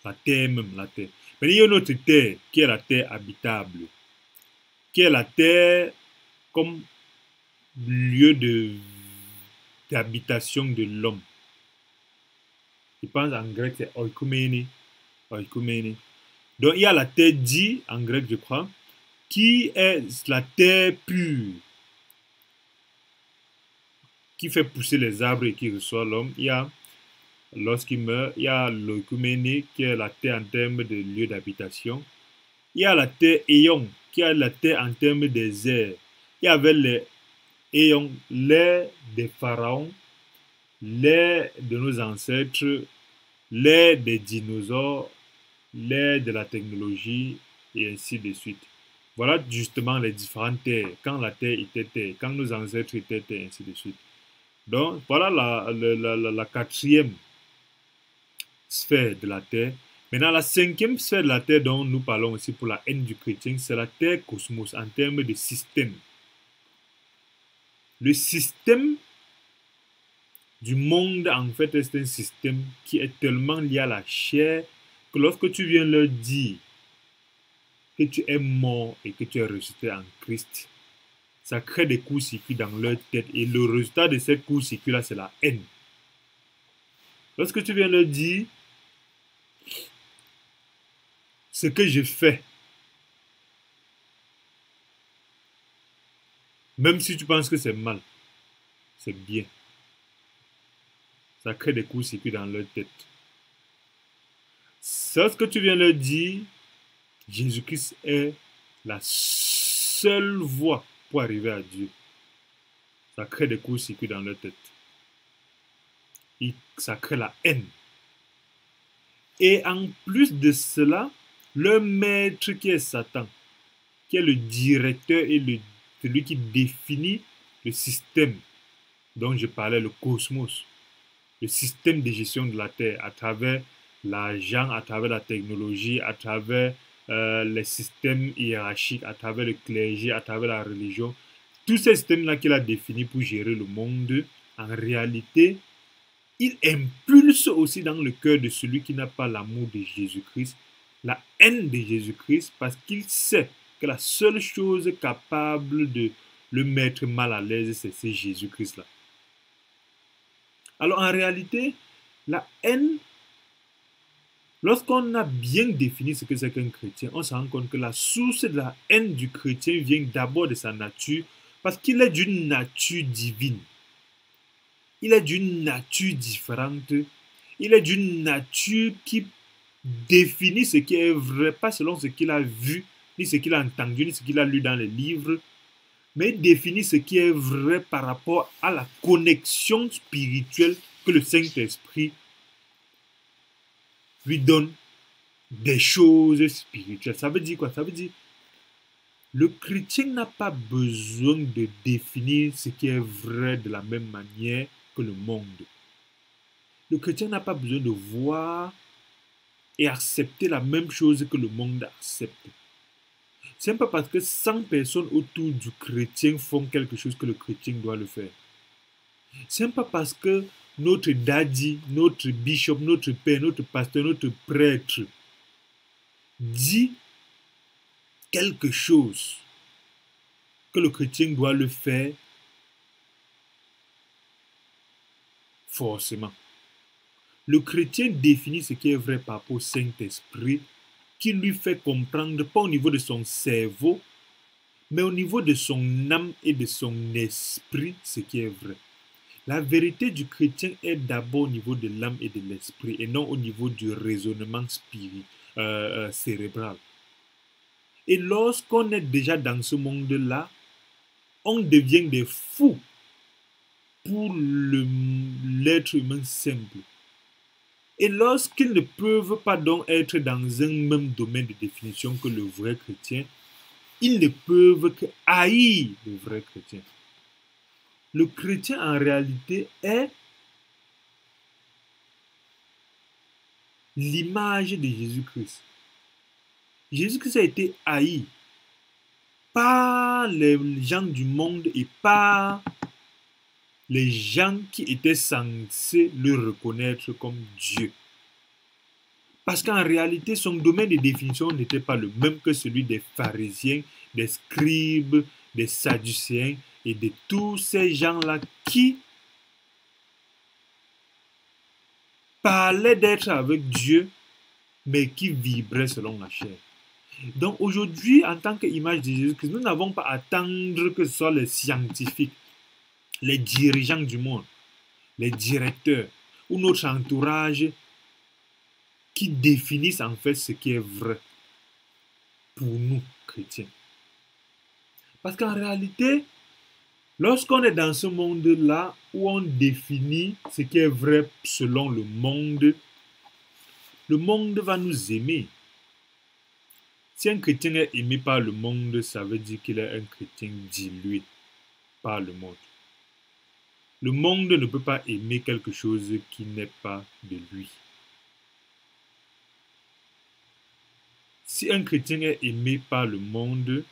La terre même, la terre. Mais il y a une autre terre qui est la terre habitable, qui est la terre comme lieu d'habitation de l'homme. Je pense en grec c'est oikoumene. Oikoumene. Donc il y a la terre dit en grec je crois, qui est la terre pure, qui fait pousser les arbres et qui reçoit l'homme. Il y a, lorsqu'il meurt, il y a l'oikoumene qui est la terre en termes de lieu d'habitation. Il y a la terre Éon, qui est la terre en termes des airs. Il y avait les Éon, l'air des pharaons, l'air de nos ancêtres, l'ère des dinosaures, l'ère de la technologie, et ainsi de suite. Voilà justement les différentes terres, quand la terre était terre, quand nos ancêtres étaient terre, ainsi de suite. Donc, voilà la quatrième sphère de la terre. Maintenant, la cinquième sphère de la terre dont nous parlons aussi pour la haine du chrétien, c'est la terre cosmos en termes de système. Le système du monde, en fait, est un système qui est tellement lié à la chair que lorsque tu viens leur dire que tu es mort et que tu es ressuscité en Christ, ça crée des courts-circuits dans leur tête. Et le résultat de ces courts-circuits-là, c'est la haine. Lorsque tu viens leur dire ce que je fais, même si tu penses que c'est mal, c'est bien. Ça crée des courts-circuits dans leur tête. Lorsque tu viens leur dire Jésus-Christ est la seule voie pour arriver à Dieu, ça crée des courts-circuits dans leur tête. Et ça crée la haine. Et en plus de cela, leur maître qui est Satan, qui est le directeur et celui qui définit le système dont je parlais, le cosmos, le système de gestion de la Terre à travers l'argent, à travers la technologie, à travers les systèmes hiérarchiques, à travers le clergé, à travers la religion. Tous ces systèmes-là qu'il a définis pour gérer le monde, en réalité, il impulse aussi dans le cœur de celui qui n'a pas l'amour de Jésus-Christ, la haine de Jésus-Christ, parce qu'il sait que la seule chose capable de le mettre mal à l'aise, c'est Jésus-Christ-là. Alors en réalité, la haine, lorsqu'on a bien défini ce que c'est qu'un chrétien, on se rend compte que la source de la haine du chrétien vient d'abord de sa nature, parce qu'il est d'une nature divine. Il est d'une nature différente. Il est d'une nature qui définit ce qui est vrai, pas selon ce qu'il a vu, ni ce qu'il a entendu, ni ce qu'il a lu dans les livres, mais il définit ce qui est vrai par rapport à la connexion spirituelle que le Saint-Esprit lui donne des choses spirituelles. Ça veut dire quoi? Ça veut dire le chrétien n'a pas besoin de définir ce qui est vrai de la même manière que le monde. Le chrétien n'a pas besoin de voir et accepter la même chose que le monde accepte. Ce n'est pas parce que 100 personnes autour du chrétien font quelque chose que le chrétien doit le faire. Ce n'est pas parce que notre daddy, notre bishop, notre père, notre pasteur, notre prêtre dit quelque chose que le chrétien doit le faire forcément. Le chrétien définit ce qui est vrai par rapport au Saint-Esprit, qui lui fait comprendre, pas au niveau de son cerveau, mais au niveau de son âme et de son esprit, ce qui est vrai. La vérité du chrétien est d'abord au niveau de l'âme et de l'esprit, et non au niveau du raisonnement cérébral. Et lorsqu'on est déjà dans ce monde-là, on devient des fous pour l'être humain simple. Et lorsqu'ils ne peuvent pas donc être dans un même domaine de définition que le vrai chrétien, ils ne peuvent que haïr le vrai chrétien. Le chrétien en réalité est l'image de Jésus-Christ. Jésus-Christ a été haï par les gens du monde et par les gens qui étaient censés le reconnaître comme Dieu. Parce qu'en réalité, son domaine de définition n'était pas le même que celui des pharisiens, des scribes, des sadducéens et de tous ces gens-là qui parlaient d'être avec Dieu, mais qui vibraient selon la chair. Donc aujourd'hui, en tant qu'image de Jésus-Christ, nous n'avons pas à attendre que ce soit les scientifiques, les dirigeants du monde, les directeurs ou notre entourage qui définissent en fait ce qui est vrai pour nous, chrétiens. Parce qu'en réalité, lorsqu'on est dans ce monde-là où on définit ce qui est vrai selon le monde va nous aimer. Si un chrétien est aimé par le monde, ça veut dire qu'il est un chrétien dilué par le monde. Le monde ne peut pas aimer quelque chose qui n'est pas de lui. Si un chrétien est aimé par le monde,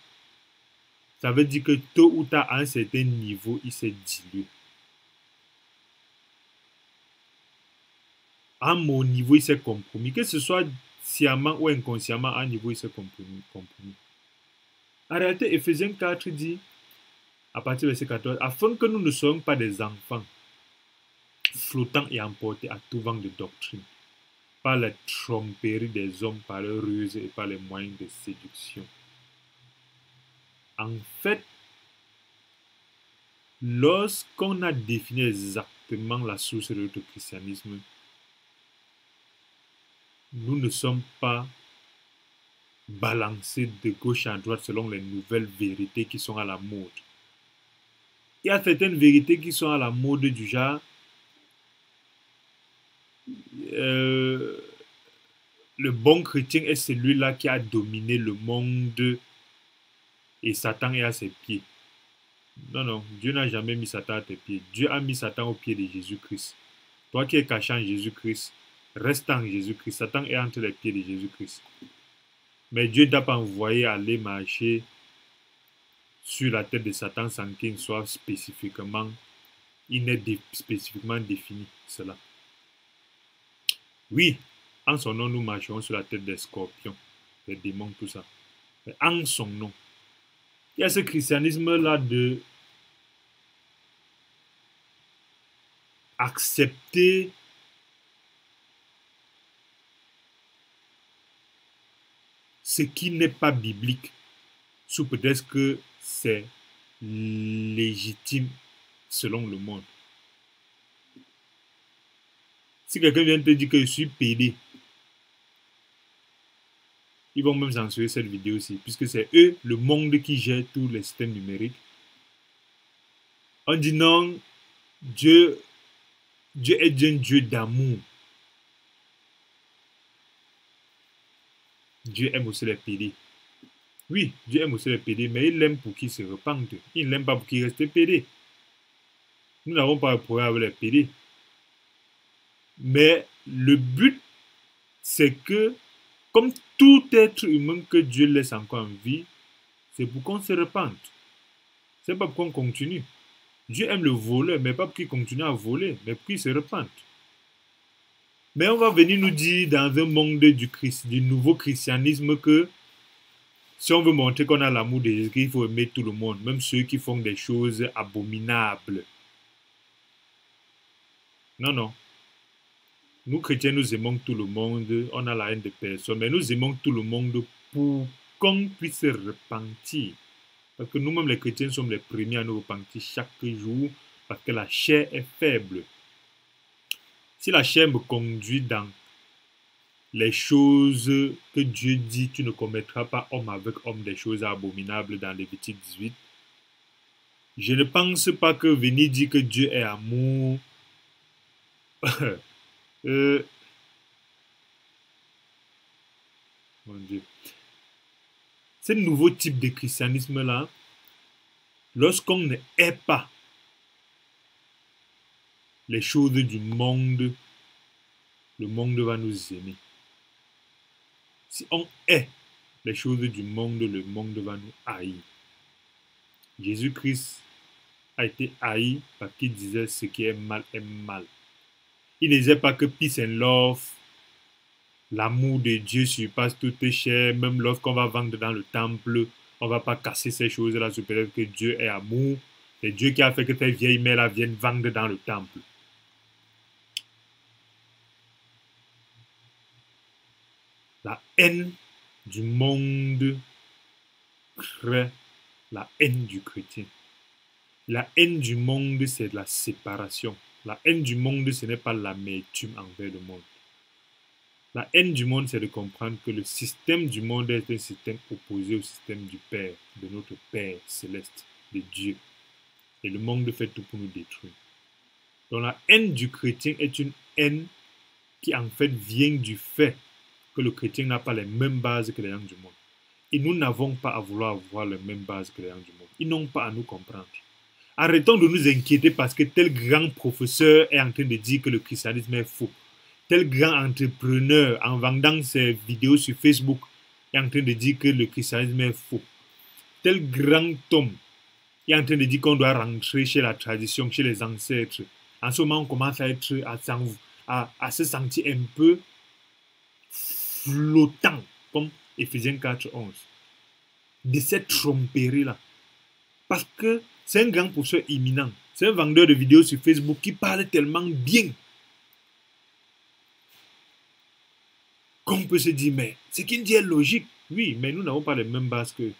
ça veut dire que tôt ou tard, à un certain niveau, il s'est dilué. À mon niveau, il s'est compromis. Que ce soit sciemment ou inconsciemment, à un niveau, il s'est compromis. En réalité, Ephésiens 4 dit, à partir du verset 14, afin que nous ne soyons pas des enfants flottant et emportés à tout vent de doctrine, par la tromperie des hommes, par leur ruse et par les moyens de séduction. En fait, lorsqu'on a défini exactement la source de notre christianisme, nous ne sommes pas balancés de gauche à droite selon les nouvelles vérités qui sont à la mode. Il y a certaines vérités qui sont à la mode du genre le bon chrétien est celui-là qui a dominé le monde et Satan est à ses pieds. Non, non, Dieu n'a jamais mis Satan à tes pieds. Dieu a mis Satan au pied de Jésus-Christ. Toi qui es caché en Jésus-Christ, reste en Jésus-Christ. Satan est entre les pieds de Jésus-Christ. Mais Dieu ne t'a pas envoyé aller marcher sur la tête de Satan sans qu'il soit spécifiquement, il n'est spécifiquement défini cela. Oui, en son nom, nous marcherons sur la tête des scorpions, des démons, tout ça. Mais en son nom. Il y a ce christianisme-là de accepter ce qui n'est pas biblique, sous prétexte que c'est légitime selon le monde. Si quelqu'un vient te dire que je suis pédé, ils vont même censurer cette vidéo-ci, puisque c'est eux, le monde, qui gère tous les systèmes numériques. On dit non, Dieu est un Dieu d'amour. Dieu aime aussi les pédés. Oui, Dieu aime aussi les pédés, mais il l'aime pour qu'ils se repentent. Il ne l'aime pas pour qu'ils restent pédés. Nous n'avons pas de problème avec les pédés. Mais le but, c'est que, comme tout être humain que Dieu laisse encore en vie, c'est pour qu'on se repente. C'est pas pour qu'on continue. Dieu aime le voleur, mais pas pour qu'il continue à voler, mais pour qu'il se repente. Mais on va venir nous dire dans un monde du nouveau christianisme que si on veut montrer qu'on a l'amour de Jésus, il faut aimer tout le monde, même ceux qui font des choses abominables. Non, non. Nous, chrétiens, nous aimons tout le monde, on a la haine de personne, mais nous aimons tout le monde pour qu'on puisse se repentir. Parce que nous-mêmes, les chrétiens, sommes les premiers à nous repentir chaque jour, parce que la chair est faible. Si la chair me conduit dans les choses que Dieu dit, tu ne commettras pas homme avec homme des choses abominables dans Lévitique 18. Je ne pense pas que venir dire que Dieu est amour, mon Dieu. Ce nouveau type de christianisme-là, lorsqu'on ne hait pas les choses du monde, le monde va nous aimer. Si on hait les choses du monde, le monde va nous haïr. Jésus-Christ a été haï parce qu'il disait ce qui est mal est mal. Il ne disait pas que peace and love, l'amour de Dieu surpasse toute chair, même lorsqu'on va vendre dans le temple, on ne va pas casser ces choses-là, c'est peut-être que Dieu est amour. C'est Dieu qui a fait que ces vieilles mères-là viennent vendre dans le temple. La haine du monde crée la haine du chrétien. La haine du monde, c'est la séparation. La haine du monde, ce n'est pas l'amertume envers le monde. La haine du monde, c'est de comprendre que le système du monde est un système opposé au système du Père, de notre Père céleste, de Dieu. Et le monde fait tout pour nous détruire. Donc la haine du chrétien est une haine qui en fait vient du fait que le chrétien n'a pas les mêmes bases que les gens du monde. Et nous n'avons pas à vouloir avoir les mêmes bases que les gens du monde. Ils n'ont pas à nous comprendre. Arrêtons de nous inquiéter parce que tel grand professeur est en train de dire que le christianisme est faux. Tel grand entrepreneur en vendant ses vidéos sur Facebook est en train de dire que le christianisme est faux. Tel grand homme est en train de dire qu'on doit rentrer chez la tradition, chez les ancêtres. En ce moment, on commence à se sentir un peu flottant, comme Éphésiens 4:11, de cette tromperie-là. Parce que c'est un grand professeur imminent. C'est un vendeur de vidéos sur Facebook qui parle tellement bien qu'on peut se dire, mais ce qu'il dit est logique. Oui, mais nous n'avons pas les mêmes bases que.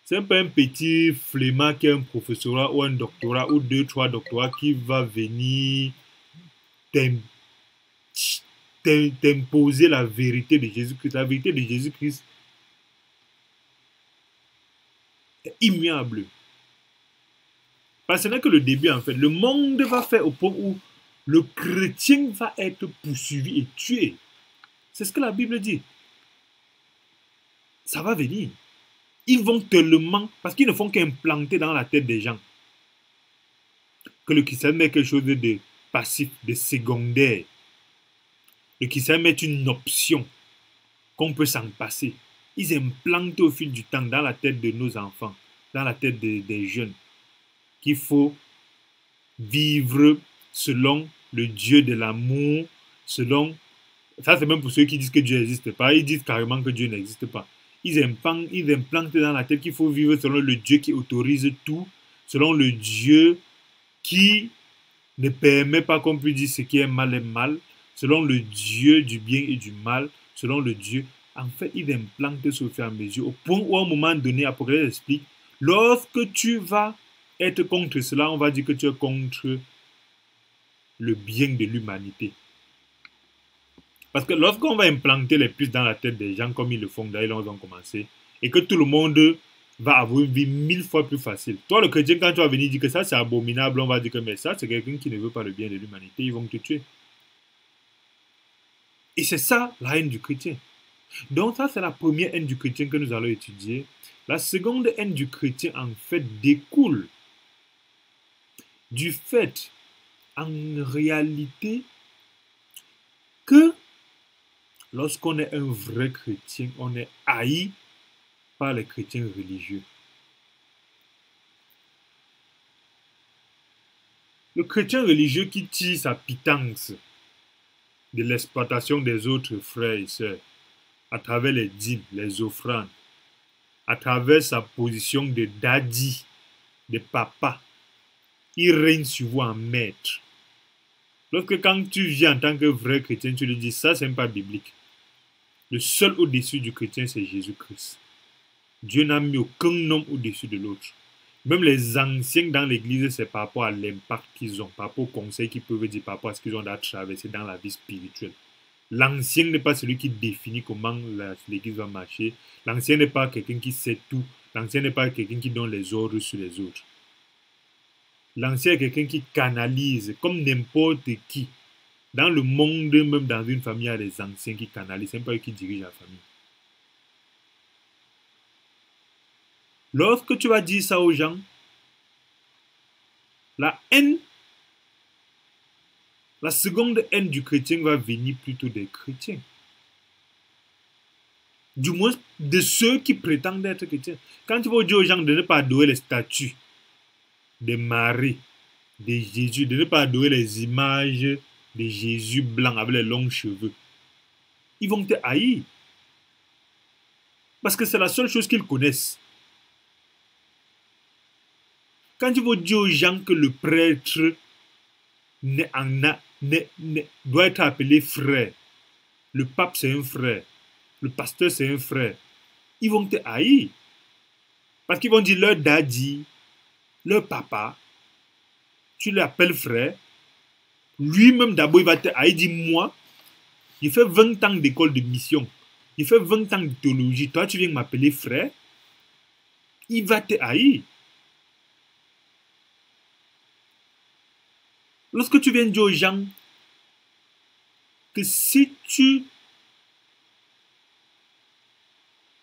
C'est un peu un petit flemmard qui a un professorat ou un doctorat ou 2-3 doctorats qui va venir t'imposer la vérité de Jésus-Christ. La vérité de Jésus-Christ est immuable. Parce que ce n'est que le début en fait. Le monde va faire au point où le chrétien va être poursuivi et tué. C'est ce que la Bible dit. Ça va venir. Ils vont tellement, parce qu'ils ne font qu'implanter dans la tête des gens que le christianisme est quelque chose de passif, de secondaire. Le christianisme est une option qu'on peut s'en passer. Ils implantent au fil du temps dans la tête de nos enfants, dans la tête des jeunes, qu'il faut vivre selon le Dieu de l'amour, selon... Ça, c'est même pour ceux qui disent que Dieu n'existe pas. Ils disent carrément que Dieu n'existe pas. Ils implantent dans la tête qu'il faut vivre selon le Dieu qui autorise tout, selon le Dieu qui ne permet pas qu'on puisse dire ce qui est mal, selon le Dieu du bien et du mal, selon le Dieu. En fait, ils implantent ça au fur et à mesure, au point où à un moment donné, Apocalypse explique, lorsque tu vas être contre cela, on va dire que tu es contre le bien de l'humanité. Parce que lorsqu'on va implanter les puces dans la tête des gens comme ils le font, d'ailleurs, ils ont commencé, et que tout le monde va avoir une vie 1000 fois plus facile. Toi, le chrétien, quand tu vas venir dire que ça, c'est abominable, on va dire que mais ça, c'est quelqu'un qui ne veut pas le bien de l'humanité, ils vont te tuer. Et c'est ça, la haine du chrétien. Donc ça, c'est la première haine du chrétien que nous allons étudier. La seconde haine du chrétien, en fait, découle du fait, en réalité, que lorsqu'on est un vrai chrétien, on est haï par les chrétiens religieux. Le chrétien religieux qui tire sa pitance de l'exploitation des autres frères et sœurs à travers les dîmes, les offrandes, à travers sa position de daddy, de papa, il règne sur vous en maître. Lorsque quand tu viens en tant que vrai chrétien, tu lui dis ça, c'est pas biblique. Le seul au-dessus du chrétien, c'est Jésus-Christ. Dieu n'a mis aucun homme au-dessus de l'autre. Même les anciens dans l'église, c'est par rapport à l'impact qu'ils ont, par rapport au conseil qu'ils peuvent dire, par rapport à ce qu'ils ont à traverser dans la vie spirituelle. L'ancien n'est pas celui qui définit comment l'église va marcher. L'ancien n'est pas quelqu'un qui sait tout. L'ancien n'est pas quelqu'un qui donne les ordres sur les autres. L'ancien est quelqu'un qui canalise, comme n'importe qui. Dans le monde, même dans une famille, il y a des anciens qui canalisent. Ce n'est pas eux qui dirigent la famille. Lorsque tu vas dire ça aux gens, la haine, la seconde haine du chrétien va venir plutôt des chrétiens. Du moins de ceux qui prétendent être chrétiens. Quand tu vas dire aux gens de ne pas adorer les statues de Marie, de Jésus, de ne pas adorer les images de Jésus blanc avec les longs cheveux, ils vont te haïr. Parce que c'est la seule chose qu'ils connaissent. Quand tu vas dire aux gens que le prêtre doit être appelé frère, le pape c'est un frère, le pasteur c'est un frère, ils vont te haïr. Parce qu'ils vont dire leur daddy, leur papa, tu l'appelles frère, lui-même d'abord il va te haïr, il dit moi, j'ai fait 20 ans d'école de mission, j'ai fait 20 ans de théologie, toi tu viens m'appeler frère, il va te haïr. Lorsque tu viens dire aux gens que si tu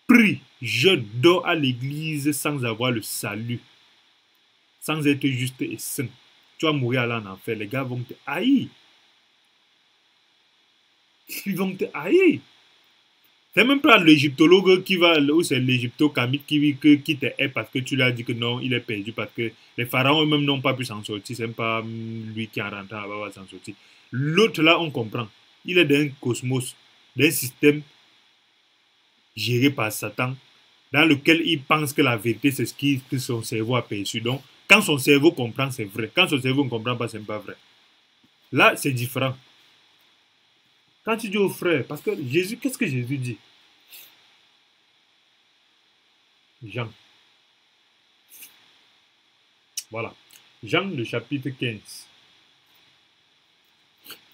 pries, je dors à l'église sans avoir le salut, sans être juste et saint, tu vas mourir là en enfer, les gars vont te haïr. Ils vont te haïr. C'est même pas l'égyptologue qui va, ou c'est l'égypto-kamite qui te hait parce que tu lui as dit que non, il est perdu, parce que les pharaons eux-mêmes n'ont pas pu s'en sortir. C'est même pas lui qui en rentrant va s'en sortir. L'autre là, on comprend. Il est d'un cosmos, d'un système géré par Satan, dans lequel il pense que la vérité, c'est ce que son cerveau a perçu. Donc, quand son cerveau comprend, c'est vrai. Quand son cerveau ne comprend pas, c'est pas vrai. Là, c'est différent. Quand tu dis aux frères, parce que Jésus, qu'est-ce que Jésus dit? Jean. Voilà. Jean, le chapitre 15.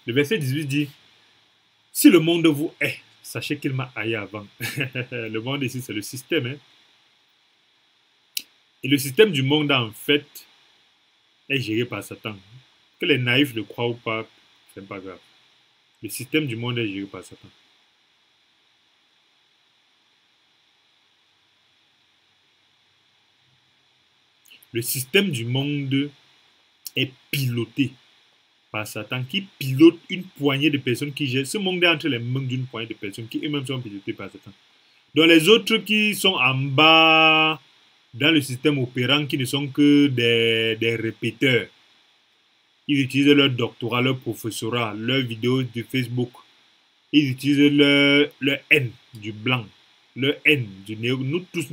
Le verset 18 dit, si le monde vous hait, sachez qu'il m'a haï avant. Le monde ici, c'est le système. Hein? Et le système du monde, en fait, est géré par Satan. Que les naïfs le croient ou pas, c'est pas grave. Le système du monde est géré par Satan. Le système du monde est piloté par Satan, qui pilote une poignée de personnes qui gèrent. Ce monde est entre les mains d'une poignée de personnes qui eux-mêmes sont pilotées par Satan. Donc les autres qui sont en bas dans le système opérant, qui ne sont que des répéteurs, ils utilisent leur doctorat, leur professorat, leurs vidéos de Facebook. Ils utilisent leur haine du blanc, leur haine du néo. Nous tous,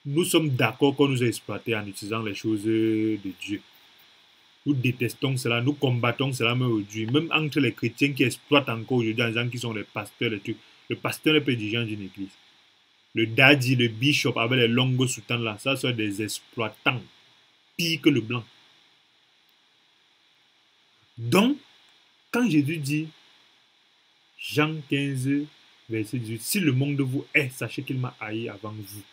nous sommes d'accord qu'on nous a exploités en utilisant les choses de Dieu. Nous détestons cela, nous combattons cela même aujourd'hui. Même entre les chrétiens qui exploitent encore aujourd'hui les gens qui sont les pasteurs, les trucs. Le pasteur n'est pas dirigeant d'une église. Le daddy, le bishop avec les longues soutanes là, ça sont des exploitants. Pire que le blanc. Donc, quand Jésus dit, Jean 15, verset 18, si le monde vous hait, sachez qu'il m'a haï avant vous.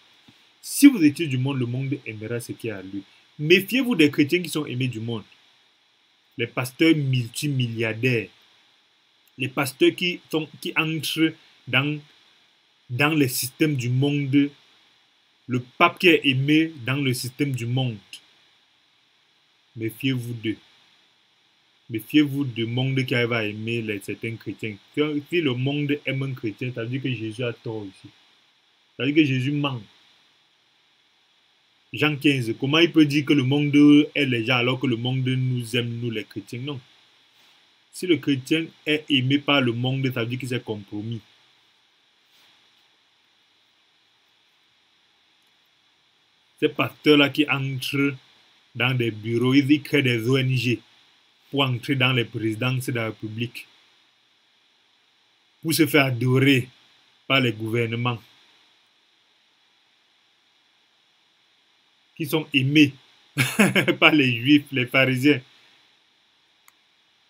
Si vous étiez du monde, le monde aimera ce qui est à lui. Méfiez-vous des chrétiens qui sont aimés du monde. Les pasteurs multimilliardaires. Les pasteurs qui entrent dans les systèmes du monde. Le pape qui est aimé dans le système du monde. Méfiez-vous d'eux. Méfiez-vous du monde qui arrive à aimer certains chrétiens. Si le monde aime un chrétien, ça veut dire que Jésus a tort ici. Ça veut dire que Jésus ment. Jean 15, comment il peut dire que le monde est les gens alors que le monde nous aime, nous les chrétiens? Non. Si le chrétien est aimé par le monde, ça veut dire qu'il s'est compromis. Ces pasteurs-là qui entrent dans des bureaux, ils créent des ONG pour entrer dans les présidences de la République, pour se faire adorer par les gouvernements, qui sont aimés par les juifs, les pharisiens,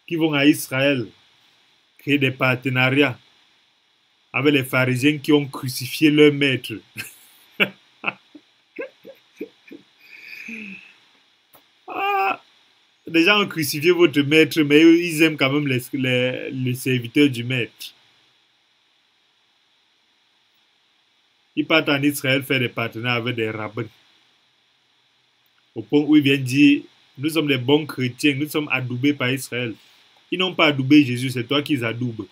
qui vont à Israël, créé des partenariats avec les pharisiens qui ont crucifié leur maître. Ah, les gens ont crucifié votre maître, mais ils aiment quand même les serviteurs du maître. Ils partent en Israël faire des partenariats avec des rabbins. Au point où ils viennent dire, nous sommes des bons chrétiens, nous sommes adoubés par Israël. Ils n'ont pas adoubé Jésus, c'est toi qui les adoubes.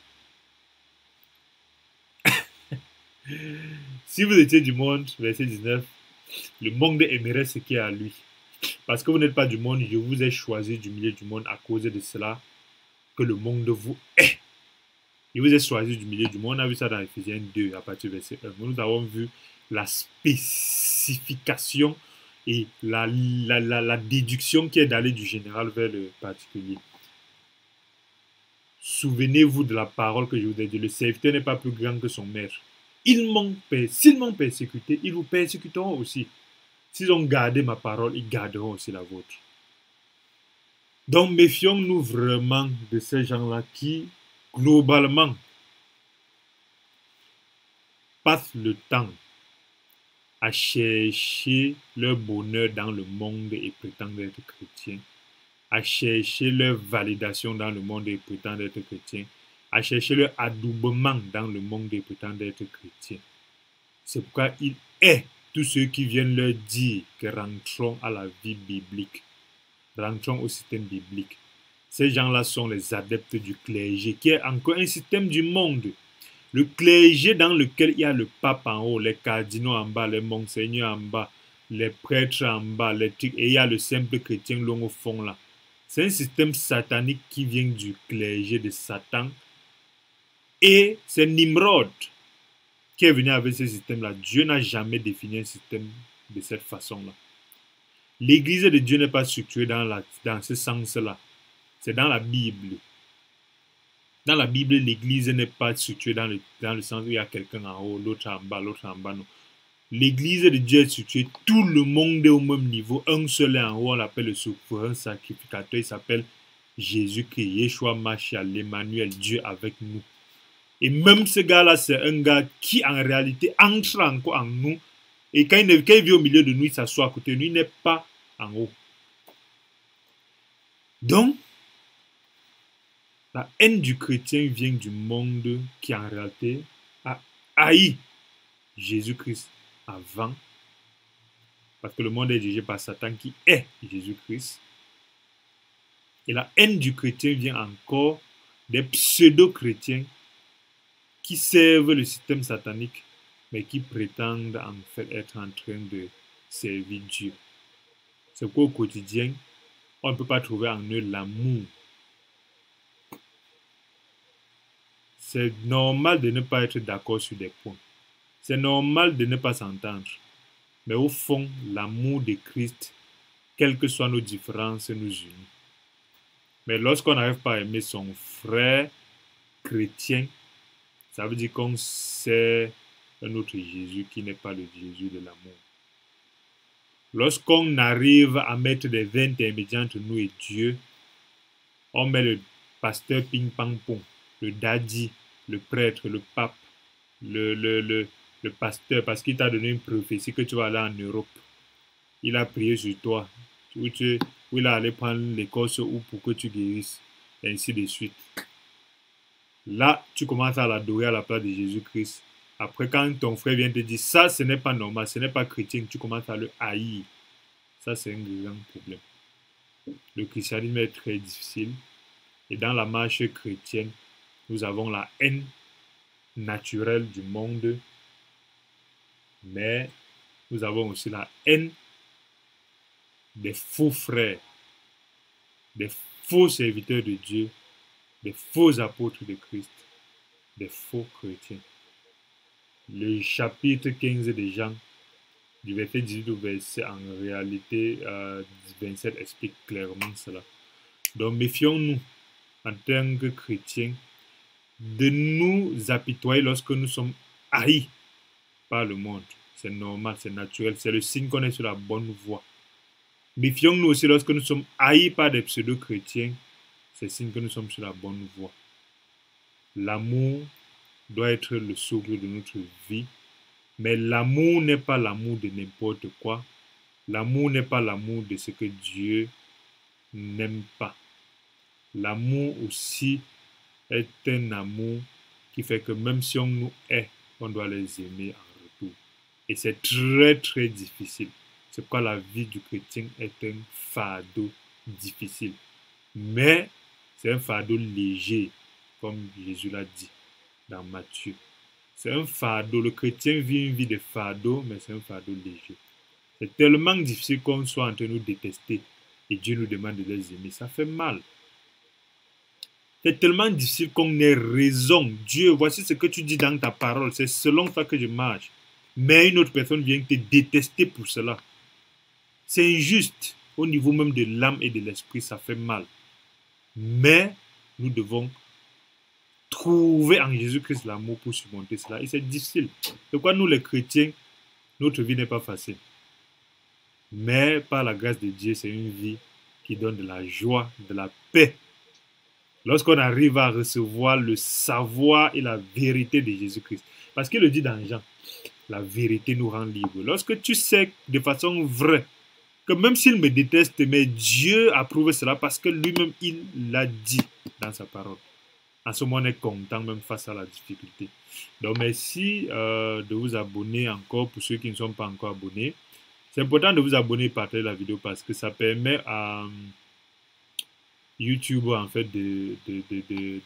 Si vous étiez du monde, verset 19, le monde aimerait ce qui est à lui. Parce que vous n'êtes pas du monde, je vous ai choisi du milieu du monde à cause de cela que le monde vous est. Il vous ai choisi du milieu du monde. On a vu ça dans Ephésiens 2, à partir du verset 1. Nous avons vu la spécification et la déduction qui est d'aller du général vers le particulier. Souvenez-vous de la parole que je vous ai dit. Le serviteur n'est pas plus grand que son maître. S'ils m'ont persécuté, ils vous persécuteront aussi. S'ils ont gardé ma parole, ils garderont aussi la vôtre. Donc méfions-nous vraiment de ces gens-là qui, globalement, passent le temps à chercher leur bonheur dans le monde et prétendent être chrétiens, à chercher leur validation dans le monde et prétendent être chrétiens, à chercher leur adoubement dans le monde et prétendent être chrétiens. C'est pourquoi il est tous ceux qui viennent leur dire que rentrons à la vie biblique, rentrons au système biblique. Ces gens-là sont les adeptes du clergé, qui est encore un système du monde. Le clergé dans lequel il y a le pape en haut, les cardinaux en bas, les monseigneurs en bas, les prêtres en bas, et il y a le simple chrétien long au fond là. C'est un système satanique qui vient du clergé de Satan. Et c'est Nimrod qui est venu avec ce système-là. Dieu n'a jamais défini un système de cette façon-là. L'église de Dieu n'est pas structurée dans ce sens-là. C'est dans la Bible. Dans la Bible, l'église n'est pas structurée dans le sens où il y a quelqu'un en haut, l'autre en bas, l'autre en bas. Non. L'église de Dieu est structurée, tout le monde est au même niveau. Un seul est en haut, on l'appelle le souverain sacrificateur, il s'appelle Jésus-Christ, Yeshua Mashiach, l'Emmanuel, Dieu avec nous. Et même ce gars-là, c'est un gars qui en réalité entre encore en nous. Et quand il vit au milieu de nous, il s'assoit à côté de nous, il n'est pas en haut. Donc, la haine du chrétien vient du monde qui en réalité a haï Jésus-Christ avant. Parce que le monde est dirigé par Satan qui est Jésus-Christ. Et la haine du chrétien vient encore des pseudo-chrétiens qui servent le système satanique, mais qui prétendent en fait être en train de servir Dieu. C'est qu'au quotidien, on ne peut pas trouver en eux l'amour. C'est normal de ne pas être d'accord sur des points. C'est normal de ne pas s'entendre. Mais au fond, l'amour de Christ, quelles que soient nos différences, nous unit. Mais lorsqu'on n'arrive pas à aimer son frère chrétien, ça veut dire qu'on sert un autre Jésus qui n'est pas le Jésus de l'amour. Lorsqu'on arrive à mettre des veines intermédiaires entre nous et Dieu, on met le pasteur ping-pong-pong, le daddy, le prêtre, le pape, le pasteur, parce qu'il t'a donné une prophétie que tu vas aller en Europe. Il a prié sur toi, où il a allé prendre l'Écosse ou pour que tu guérisses, et ainsi de suite. Là, tu commences à l'adorer à la place de Jésus-Christ. Après, quand ton frère vient te dire ça, ce n'est pas normal, ce n'est pas chrétien, tu commences à le haïr. Ça, c'est un grand problème. Le christianisme est très difficile. Et dans la marche chrétienne, nous avons la haine naturelle du monde, mais nous avons aussi la haine des faux frères, des faux serviteurs de Dieu, des faux apôtres de Christ, des faux chrétiens. Le chapitre 15 de Jean, du verset 18 au verset en réalité 27 explique clairement cela. Donc méfions-nous en tant que chrétiens de nous apitoyer lorsque nous sommes haïs par le monde. C'est normal, c'est naturel, c'est le signe qu'on est sur la bonne voie. Méfions-nous aussi lorsque nous sommes haïs par des pseudo-chrétiens, c'est le signe que nous sommes sur la bonne voie. L'amour doit être le socle de notre vie. Mais l'amour n'est pas l'amour de n'importe quoi. L'amour n'est pas l'amour de ce que Dieu n'aime pas. L'amour aussi est un amour qui fait que même si on nous hait, on doit les aimer en retour. Et c'est très très difficile. C'est pourquoi la vie du chrétien est un fardeau difficile. Mais c'est un fardeau léger, comme Jésus l'a dit dans Matthieu. C'est un fardeau. Le chrétien vit une vie de fardeau, mais c'est un fardeau léger. C'est tellement difficile qu'on soit en train de nous détester et Dieu nous demande de les aimer. Ça fait mal. C'est tellement difficile qu'on ait raison. Dieu, voici ce que tu dis dans ta parole. C'est selon ça que je marche. Mais une autre personne vient te détester pour cela. C'est injuste. Au niveau même de l'âme et de l'esprit, ça fait mal. Mais nous devons trouver en Jésus-Christ l'amour pour surmonter cela. Et c'est difficile. C'est quoi nous les chrétiens, notre vie n'est pas facile. Mais par la grâce de Dieu, c'est une vie qui donne de la joie, de la paix. Lorsqu'on arrive à recevoir le savoir et la vérité de Jésus-Christ. Parce qu'il le dit dans Jean, la vérité nous rend libres. Lorsque tu sais de façon vraie que même s'il me déteste, mais Dieu a prouvé cela parce que lui-même, il l'a dit dans sa parole. En ce moment, on est content même face à la difficulté. Donc, merci de vous abonner encore pour ceux qui ne sont pas encore abonnés. C'est important de vous abonner et partager la vidéo parce que ça permet à YouTube en fait de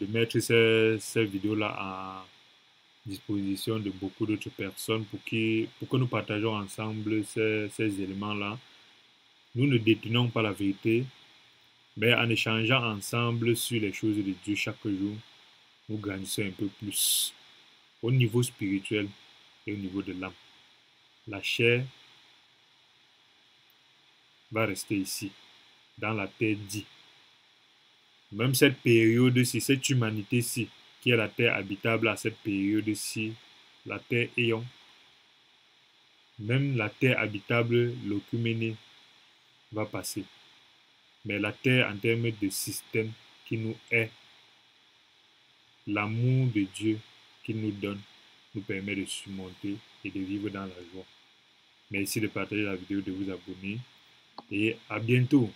mettre ces vidéos-là à disposition de beaucoup d'autres personnes pour que nous partageons ensemble ces éléments-là. Nous ne détenons pas la vérité, mais en échangeant ensemble sur les choses de Dieu chaque jour, nous grandissons un peu plus au niveau spirituel et au niveau de l'âme. La chair va rester ici, dans la terre dit. Même cette période-ci, cette humanité-ci, qui est la terre habitable à cette période-ci, la terre ayant, même la terre habitable, l'Okumene, va passer. Mais la terre en termes de système qui nous est, l'amour de Dieu qu'il nous donne, nous permet de surmonter et de vivre dans la joie. Merci de partager la vidéo, de vous abonner et à bientôt.